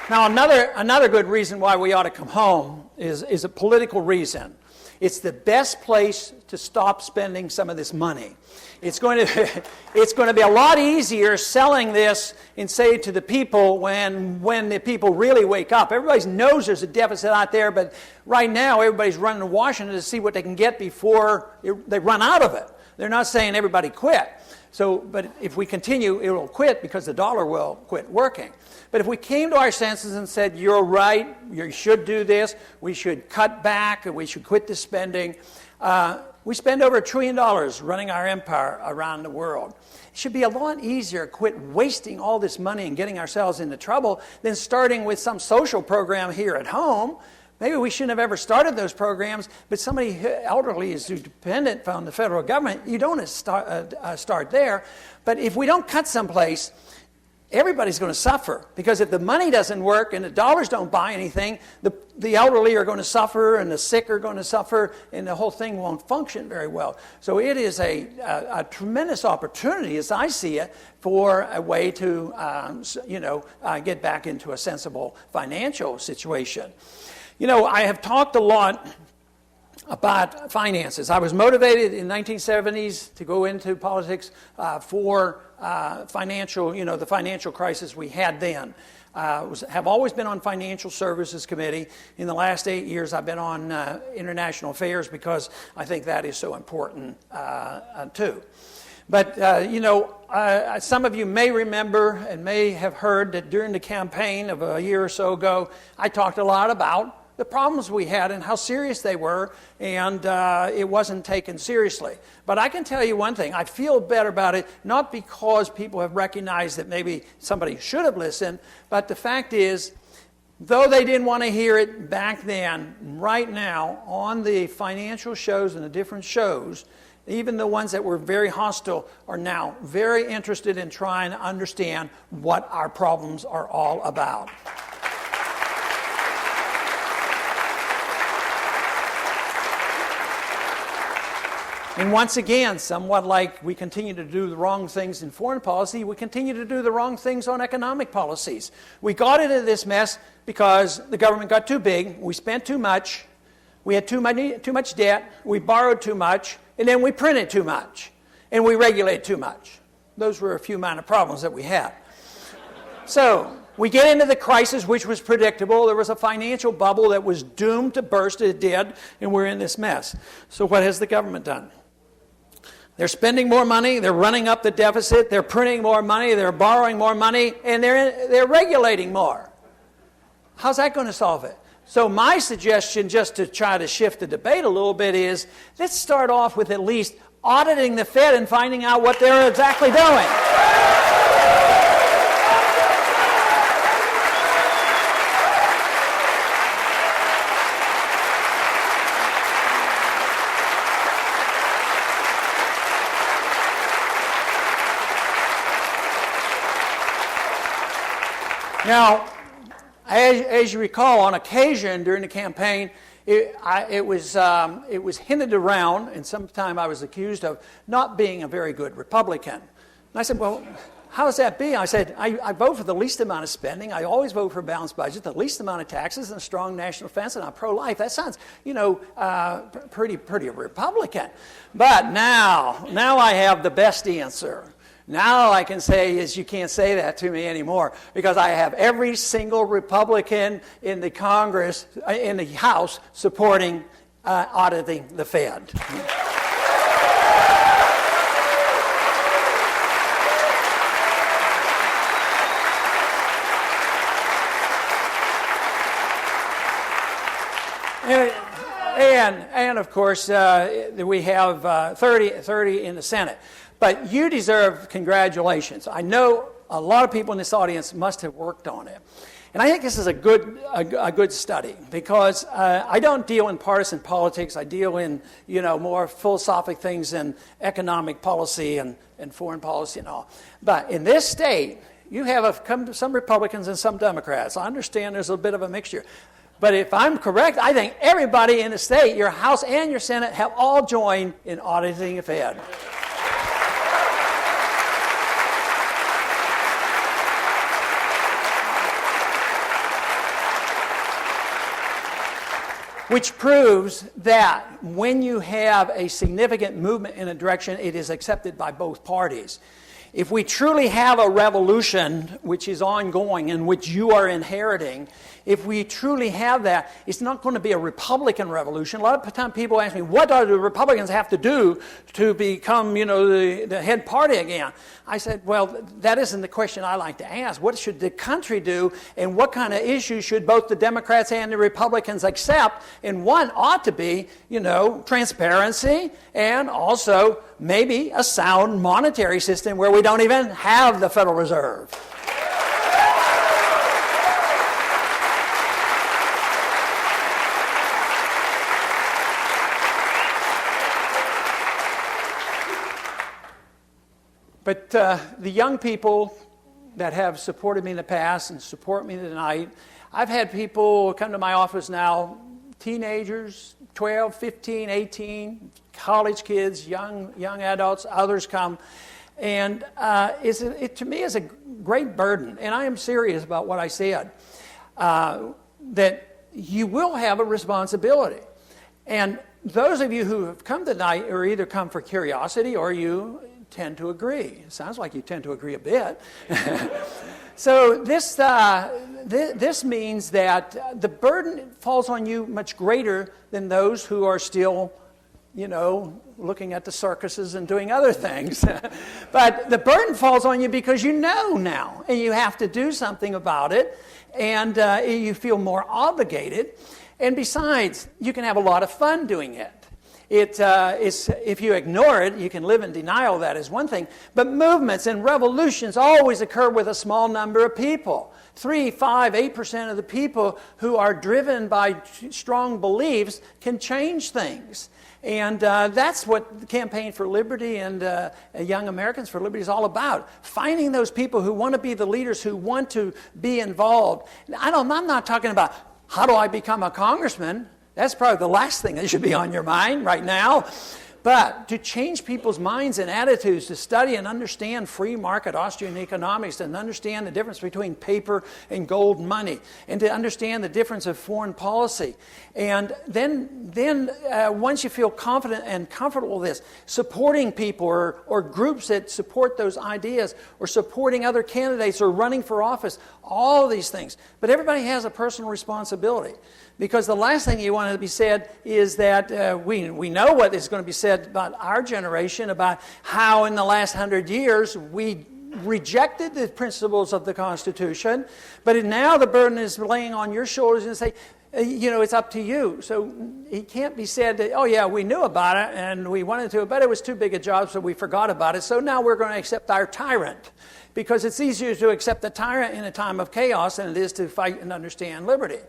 Now, another good reason why we ought to come home is a political reason. It's the best place to stop spending some of this money. It's going to be a lot easier selling this and say to the people when the people really wake up. Everybody knows there's a deficit out there, but right now everybody's running to Washington to see what they can get before they run out of it. They're not saying everybody quit. So, but if we continue, it will quit because the dollar will quit working. But if we came to our senses and said, you're right, you should do this, we should cut back, and we should quit the spending, we spend over $1 trillion running our empire around the world. It should be a lot easier to quit wasting all this money and getting ourselves into trouble than starting with some social program here at home. Maybe we shouldn't have ever started those programs, but somebody elderly is dependent on the federal government. You don't start there. But if we don't cut someplace, everybody's going to suffer, because if the money doesn't work and the dollars don't buy anything, the elderly are going to suffer and the sick are going to suffer, and the whole thing won't function very well. So it is a tremendous opportunity, as I see it, for a way to get back into a sensible financial situation. You know, I have talked a lot about finances. I was motivated in the 1970s to go into politics for financial, the financial crisis we had then. Have always been on Financial Services Committee. In the last 8 years, I've been on International Affairs because I think that is so important too. But, some of you may remember and may have heard that during the campaign of a year or so ago, I talked a lot about the problems we had and how serious they were, and it wasn't taken seriously. But I can tell you one thing, I feel better about it, not because people have recognized that maybe somebody should have listened, but the fact is, though they didn't want to hear it back then, right now, on the financial shows and the different shows, even the ones that were very hostile are now very interested in trying to understand what our problems are all about. And once again, somewhat like we continue to do the wrong things in foreign policy, we continue to do the wrong things on economic policies. We got into this mess because the government got too big, we spent too much, we had too much debt, we borrowed too much, and then we printed too much, and we regulated too much. Those were a few minor problems that we had. So we get into the crisis, which was predictable. There was a financial bubble that was doomed to burst. It did, and we're in this mess. So what has the government done? They're spending more money, they're running up the deficit, they're printing more money, they're borrowing more money, and they're regulating more. How's that going to solve it? So my suggestion, just to try to shift the debate a little bit, is let's start off with at least auditing the Fed and finding out what they're exactly doing. Now, as you recall, on occasion during the campaign, it was hinted around, and sometime I was accused of not being a very good Republican. And I said, well, how does that be? I said, I vote for the least amount of spending. I always vote for a balanced budget, the least amount of taxes, and a strong national defense, and I'm pro-life. That sounds, pretty Republican. But now I have the best answer. Now I can say is you can't say that to me anymore, because I have every single Republican in the Congress, in the House, supporting auditing the Fed. And of course, we have 30 in the Senate. But you deserve congratulations. I know a lot of people in this audience must have worked on it. And I think this is a good study, because I don't deal in partisan politics. I deal in, more philosophic things in economic policy and foreign policy and all. But in this state, you have some Republicans and some Democrats. I understand there's a bit of a mixture. But if I'm correct, I think everybody in the state, your House and your Senate, have all joined in auditing the Fed. Which proves that when you have a significant movement in a direction, it is accepted by both parties. If we truly have a revolution which is ongoing and which you are inheriting, if we truly have that, it's not going to be a Republican revolution. A lot of time people ask me, what do the Republicans have to do to become, the head party again? I said, well, that isn't the question I like to ask. What should the country do, and what kind of issues should both the Democrats and the Republicans accept? And one ought to be, transparency, and also maybe a sound monetary system where we don't even have the Federal Reserve. But the young people that have supported me in the past and support me tonight, I've had people come to my office now, teenagers, 12, 15, 18, college kids, young adults, others come. And it to me is a great burden, and I am serious about what I said, that you will have a responsibility. And those of you who have come tonight are either come for curiosity or you tend to agree. It sounds like you tend to agree a bit. So this means that the burden falls on you much greater than those who are still, looking at the circuses and doing other things. But the burden falls on you because you know now, and you have to do something about it, and you feel more obligated. And besides, you can have a lot of fun doing it. If you ignore it, you can live in denial. That is one thing. But movements and revolutions always occur with a small number of people. 3, 5, 8% of the people who are driven by strong beliefs can change things. And that's what the Campaign for Liberty and Young Americans for Liberty is all about. Finding those people who want to be the leaders, who want to be involved. I'm not talking about how do I become a congressman. That's probably the last thing that should be on your mind right now. But to change people's minds and attitudes, to study and understand free market Austrian economics, and understand the difference between paper and gold money, and to understand the difference of foreign policy. And then once you feel confident and comfortable with this, supporting people or groups that support those ideas, or supporting other candidates, or running for office, all these things. But everybody has a personal responsibility. Because the last thing you want to be said is that we know what is going to be said about our generation, about how in the last 100 years we rejected the principles of the Constitution, but now the burden is laying on your shoulders and say, it's up to you. So it can't be said that, oh yeah, we knew about it and we wanted to, but it was too big a job, so we forgot about it. So now we're going to accept our tyrant. Because it's easier to accept the tyrant in a time of chaos than it is to fight and understand liberty.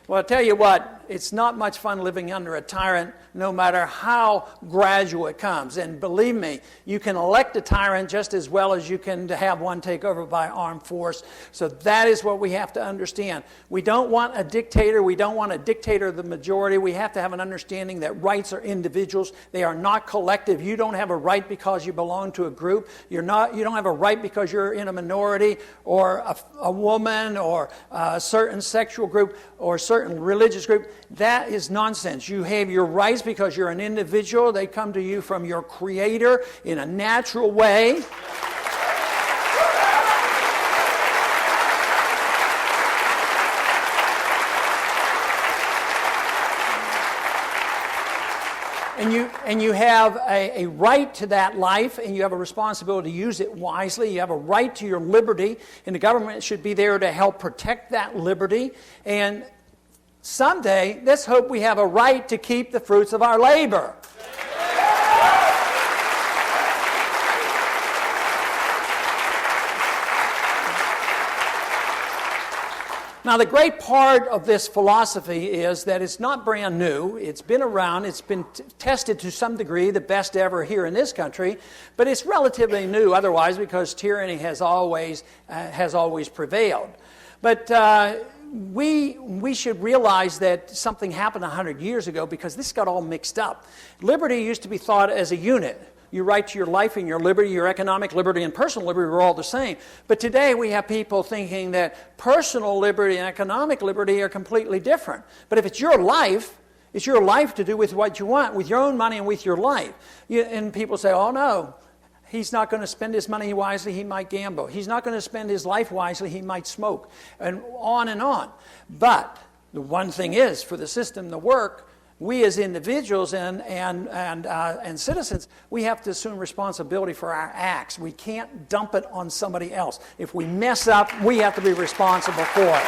Well, I'll tell you what, it's not much fun living under a tyrant, no matter how gradual it comes. And believe me, you can elect a tyrant just as well as you can have one take over by armed force. So that is what we have to understand. We don't want a dictator. We don't want a dictator of the majority. We have to have an understanding that rights are individuals. They are not collective. You don't have a right because you belong to a group. You don't have a right because you're in a minority, or a woman, or a certain sexual group, or a certain religious group. That is nonsense. You have your rights because you're an individual. They come to you from your Creator in a natural way. And you have a right to that life, and you have a responsibility to use it wisely. You have a right to your liberty, and the government should be there to help protect that liberty. And someday, let's hope we have a right to keep the fruits of our labor. Now, the great part of this philosophy is that it's not brand new. It's been around. It's been tested to some degree, the best ever here in this country. But it's relatively new otherwise, because tyranny has always prevailed. But we should realize that something happened 100 years ago, because this got all mixed up. Liberty used to be thought as a unit. Your right to your life and your liberty, your economic liberty and personal liberty were all the same. But today we have people thinking that personal liberty and economic liberty are completely different. But if it's your life to do with what you want, with your own money and with your life. And people say, oh no, He's not going to spend his money wisely, he might gamble. He's not going to spend his life wisely, he might smoke, and on and on. But the one thing is, for the system to work, we as individuals and citizens, we have to assume responsibility for our acts. We can't dump it on somebody else. If we mess up, we have to be responsible for it.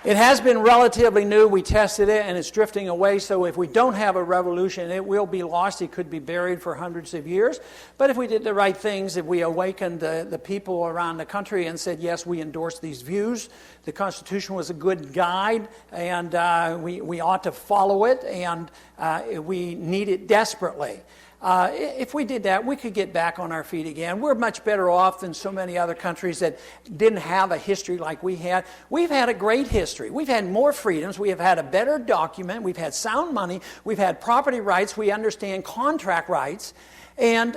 It has been relatively new. We tested it, and it's drifting away. So if we don't have a revolution, it will be lost. It could be buried for hundreds of years. But if we did the right things, if we awakened the people around the country and said, yes, we endorse these views, the Constitution was a good guide, and we ought to follow it, and we need it desperately. If we did that, we could get back on our feet again. We're much better off than so many other countries that didn't have a history like we had. We've had a great history. We've had more freedoms. We have had a better document. We've had sound money. We've had property rights. We understand contract rights. And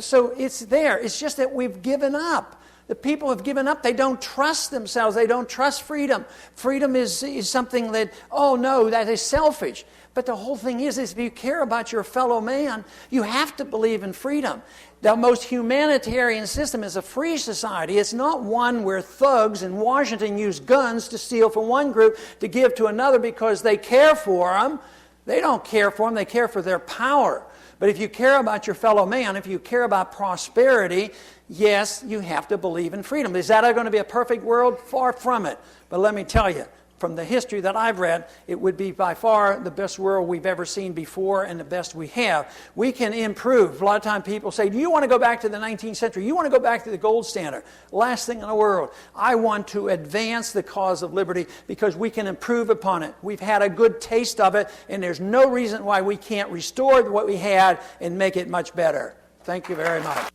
so it's there. It's just that we've given up. The people have given up. They don't trust themselves. They don't trust freedom. Freedom is something that, oh no, that is selfish. But the whole thing is if you care about your fellow man, you have to believe in freedom. The most humanitarian system is a free society. It's not one where thugs in Washington use guns to steal from one group to give to another because they care for them. They don't care for them. They care for their power. But if you care about your fellow man, if you care about prosperity, yes, you have to believe in freedom. Is that going to be a perfect world? Far from it. But let me tell you, from the history that I've read, it would be by far the best world we've ever seen before and the best we have. We can improve. A lot of times people say, do you want to go back to the 19th century? You want to go back to the gold standard? Last thing in the world. I want to advance the cause of liberty because we can improve upon it. We've had a good taste of it, and there's no reason why we can't restore what we had and make it much better. Thank you very much.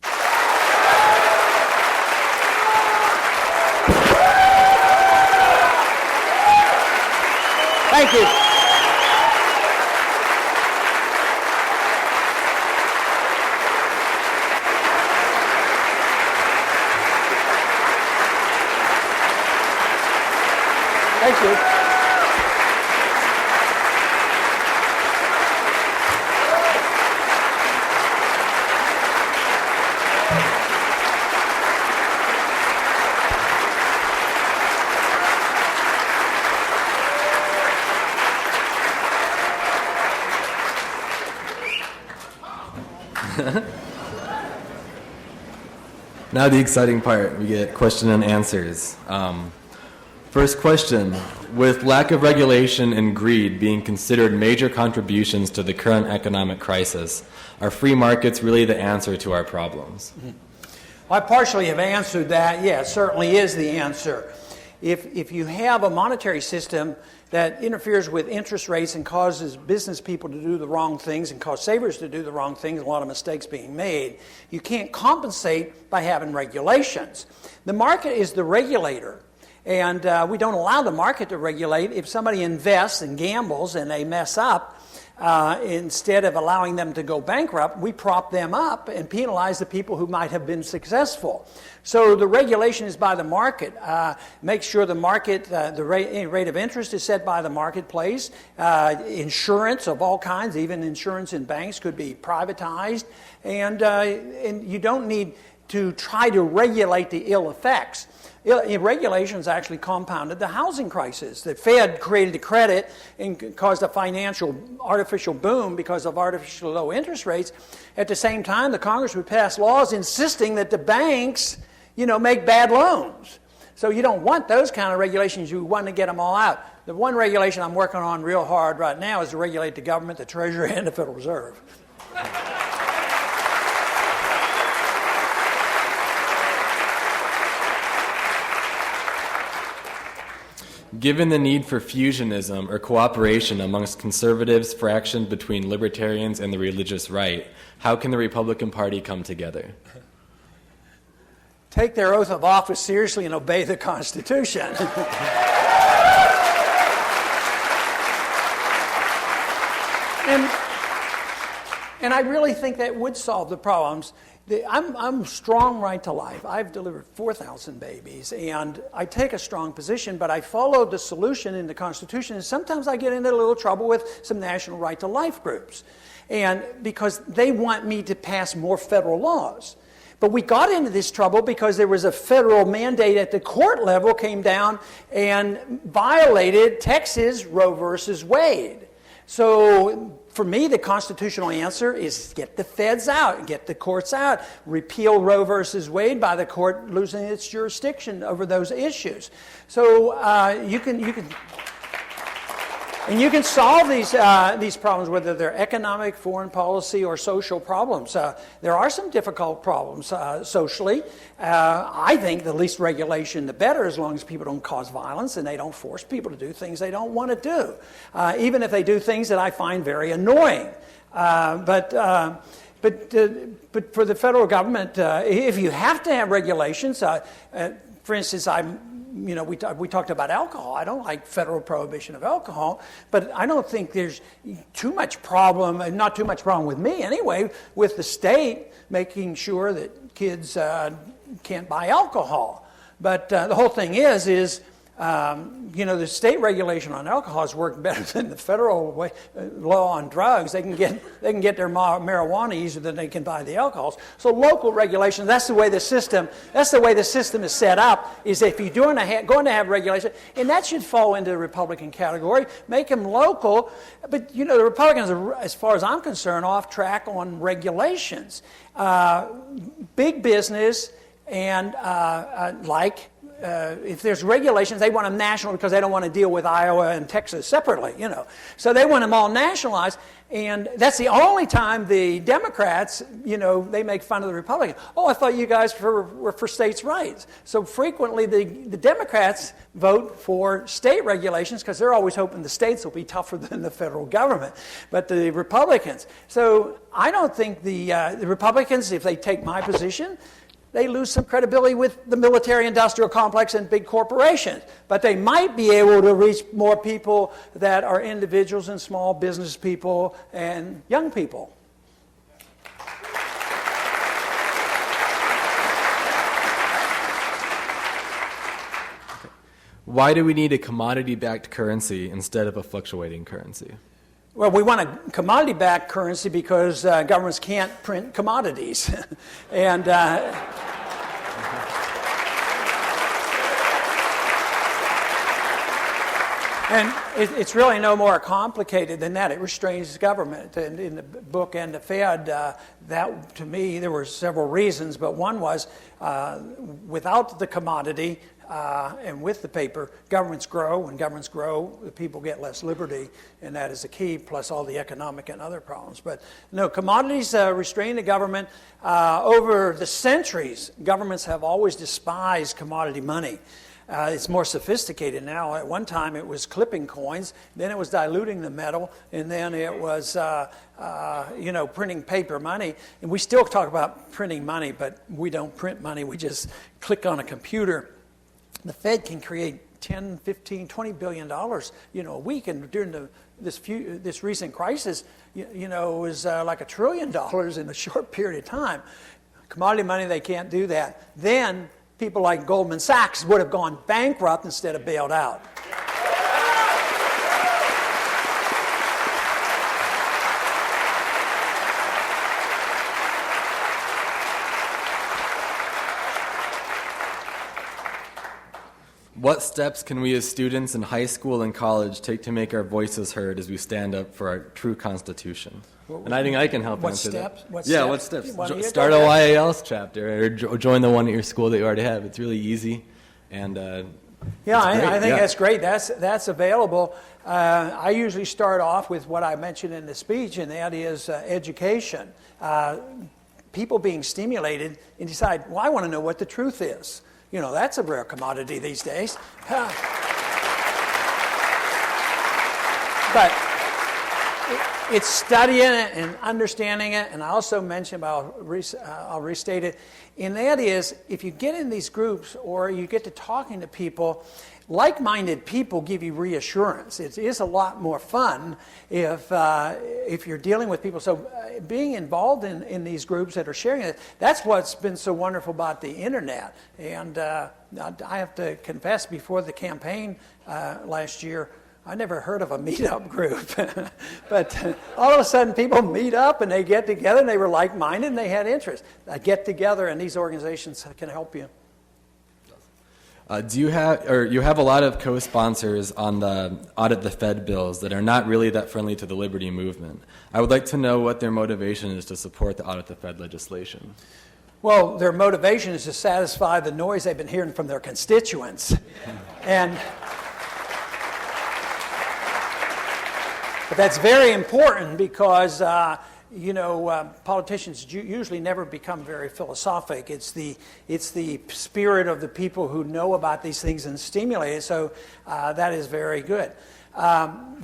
Thank you. Thank you. Now the exciting part, we get question and answers. First question, with lack of regulation and greed being considered major contributions to the current economic crisis, are free markets really the answer to our problems? I partially have answered that. Yeah, it certainly is the answer. If you have a monetary system that interferes with interest rates and causes business people to do the wrong things and cause savers to do the wrong things, a lot of mistakes being made, you can't compensate by having regulations. The market is the regulator, and we don't allow the market to regulate. If somebody invests and gambles and they mess up, instead of allowing them to go bankrupt, we prop them up and penalize the people who might have been successful. So the regulation is by the market. Make sure the market, the rate of interest is set by the marketplace. Insurance of all kinds, even insurance in banks, could be privatized. And you don't need to try to regulate the ill effects. Regulations actually compounded the housing crisis. The Fed created the credit and caused a financial artificial boom because of artificial low interest rates. At the same time, the Congress would pass laws insisting that the banks, make bad loans. So you don't want those kind of regulations. You want to get them all out. The one regulation I'm working on real hard right now is to regulate the government, the Treasury, and the Federal Reserve. Given the need for fusionism or cooperation amongst conservatives fractioned between libertarians and the religious right, how can the Republican Party come together? Take their oath of office seriously and obey the Constitution. And I really think that would solve the problems. I'm strong right to life. I've delivered 4,000 babies, and I take a strong position, but I followed the solution in the Constitution, and sometimes I get into a little trouble with some national right to life groups, and because they want me to pass more federal laws. But we got into this trouble because there was a federal mandate at the court level came down and violated Texas Roe versus Wade. So for me, the constitutional answer is get the feds out, get the courts out, repeal Roe versus Wade by the court losing its jurisdiction over those issues. So you can solve these problems, whether they're economic, foreign policy, or social problems. There are some difficult problems socially. I think the least regulation, the better, as long as people don't cause violence and they don't force people to do things they don't want to do, even if they do things that I find very annoying. But for the federal government, if you have to have regulations, for instance, we talked about alcohol. I don't like federal prohibition of alcohol, but I don't think there's too much problem, not too much problem with me anyway, with the state making sure that kids can't buy alcohol. But the whole thing is the state regulation on alcohol has worked better than the federal law on drugs. They can get their marijuana easier than they can buy the alcohols. So local regulation, that's the way the system is set up, is if you're going to have regulation, and that should fall into the Republican category, make them local. But the Republicans are, as far as I'm concerned, off track on regulations. Big business and if there's regulations, they want them national because they don't want to deal with Iowa and Texas separately, So they want them all nationalized, and that's the only time the Democrats, they make fun of the Republicans. Oh, I thought you guys were for states' rights. So frequently the Democrats vote for state regulations because they're always hoping the states will be tougher than the federal government. But the Republicans, so I don't think the Republicans, if they take my position, they lose some credibility with the military-industrial complex and big corporations. But they might be able to reach more people that are individuals and small business people and young people. Why do we need a commodity-backed currency instead of a fluctuating currency? Well, we want a commodity-backed currency because governments can't print commodities. And it's really no more complicated than that. It restrains government. And in the book End the Fed, that, to me, there were several reasons, but one was without the commodity and with the paper, governments grow. When governments grow, the people get less liberty, and that is the key, plus all the economic and other problems. But no, commodities restrain the government. Over the centuries, governments have always despised commodity money. It's more sophisticated now. At one time, it was clipping coins, then it was diluting the metal, and then it was printing paper money. And we still talk about printing money, but we don't print money. We just click on a computer. The Fed can create $10, $15, $20 billion, a week, and during this recent crisis, it was like $1 trillion in a short period of time. Commodity money, they can't do that. Then people like Goldman Sachs would have gone bankrupt instead of bailed out. What steps can we as students in high school and college take to make our voices heard as we stand up for our true Constitution? And I think I can help answer that. What steps? Start a YAL's chapter or join the one at your school that you already have. It's really easy. And I think that's great. That's available. I usually start off with what I mentioned in the speech, and that is education. People being stimulated and decide, well, I want to know what the truth is. That's a rare commodity these days. But it's studying it and understanding it, and I also mentioned, but I'll restate it, and that is, if you get in these groups or you get to talking to people, like-minded people give you reassurance. It is a lot more fun if you're dealing with people. So being involved in these groups that are sharing it, that's what's been so wonderful about the internet. And I have to confess, before the campaign last year, I never heard of a meetup group. But all of a sudden people meet up and they get together and they were like-minded and they had interest. Get together and these organizations can help you. You have a lot of co-sponsors on the Audit the Fed bills that are not really that friendly to the liberty movement. I would like to know what their motivation is to support the Audit the Fed legislation. Well, their motivation is to satisfy the noise they've been hearing from their constituents. But that's very important because politicians usually never become very philosophic. It's the spirit of the people who know about these things and stimulate it. So that is very good. But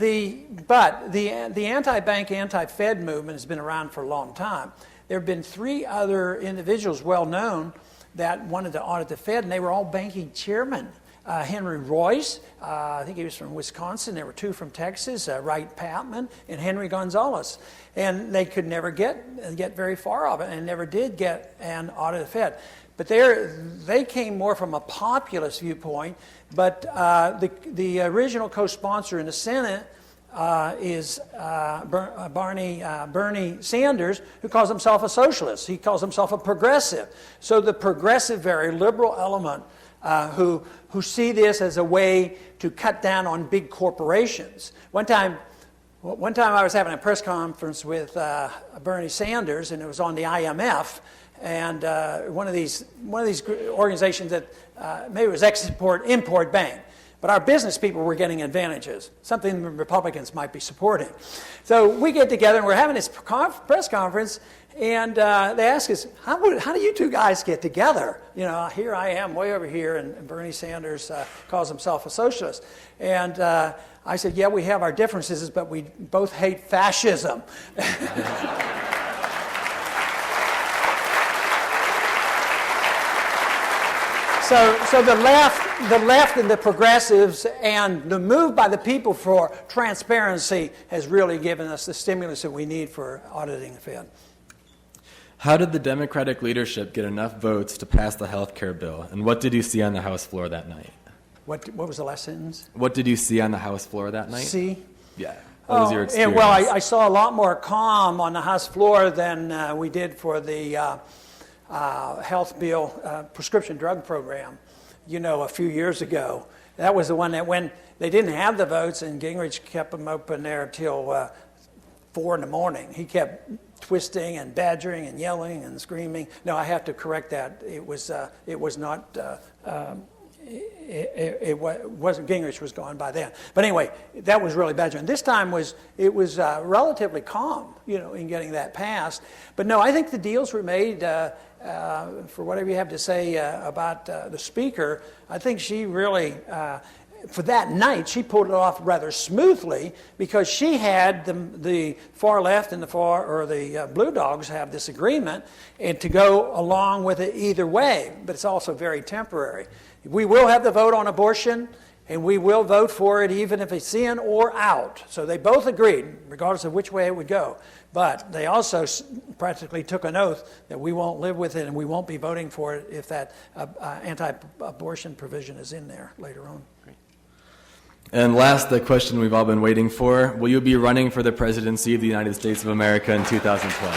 the anti-bank, anti-Fed movement has been around for a long time. There have been 3 other individuals well known that wanted to audit the Fed, and they were all banking chairmen. Henry Royce, I think he was from Wisconsin. There were 2 from Texas, Wright Patman and Henry Gonzalez. And they could never get very far of it and never did get an audit of the Fed. But they came more from a populist viewpoint. But the original co-sponsor in the Senate is Bernie Sanders, who calls himself a socialist. He calls himself a progressive. So the progressive, very liberal element who see this as a way to cut down on big corporations. One time I was having a press conference with Bernie Sanders, and it was on the IMF, and one of these organizations that maybe it was Export-Import Bank. But our business people were getting advantages, something the Republicans might be supporting. So we get together and we're having this press conference, and they ask us, how do you 2 guys get together? Here I am way over here, and Bernie Sanders calls himself a socialist. And I said, yeah, we have our differences, but we both hate fascism. So the left and the progressives and the move by the people for transparency has really given us the stimulus that we need for auditing the Fed. How did the Democratic leadership get enough votes to pass the health care bill, and what did you see on the House floor that night? What was the last sentence? What did you see on the House floor that night? See? Yeah. What was your experience? Well, I saw a lot more calm on the House floor than we did for the health bill prescription drug program, a few years ago. That was the one that when they didn't have the votes and Gingrich kept them open there till 4 in the morning. He kept twisting and badgering and yelling and screaming. No, I have to correct that. It was not. It wasn't. Gingrich was gone by then. But anyway, that was really badgering. This time it was relatively calm, in getting that passed. But no, I think the deals were made. For whatever you have to say about the speaker, I think she really. For that night, she pulled it off rather smoothly because she had the far left and the Blue Dogs have this agreement, and to go along with it either way. But it's also very temporary. We will have the vote on abortion, and we will vote for it even if it's in or out. So they both agreed, regardless of which way it would go. But they also practically took an oath that we won't live with it and we won't be voting for it if that anti-abortion provision is in there later on. And last, the question we've all been waiting for. Will you be running for the presidency of the United States of America in 2012?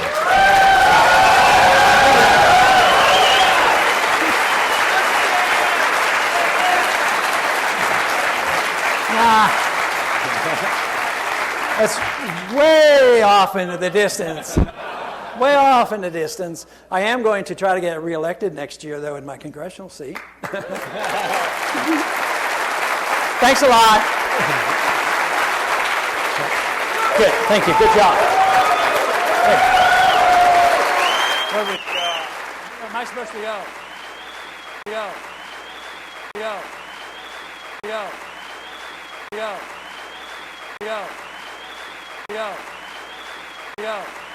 That's way off into the distance. Way off in the distance. I am going to try to get reelected next year, though, in my congressional seat. Thanks a lot. Good. Thank you. Good job. Hey. Where am I supposed to go? Go. go. Here we go.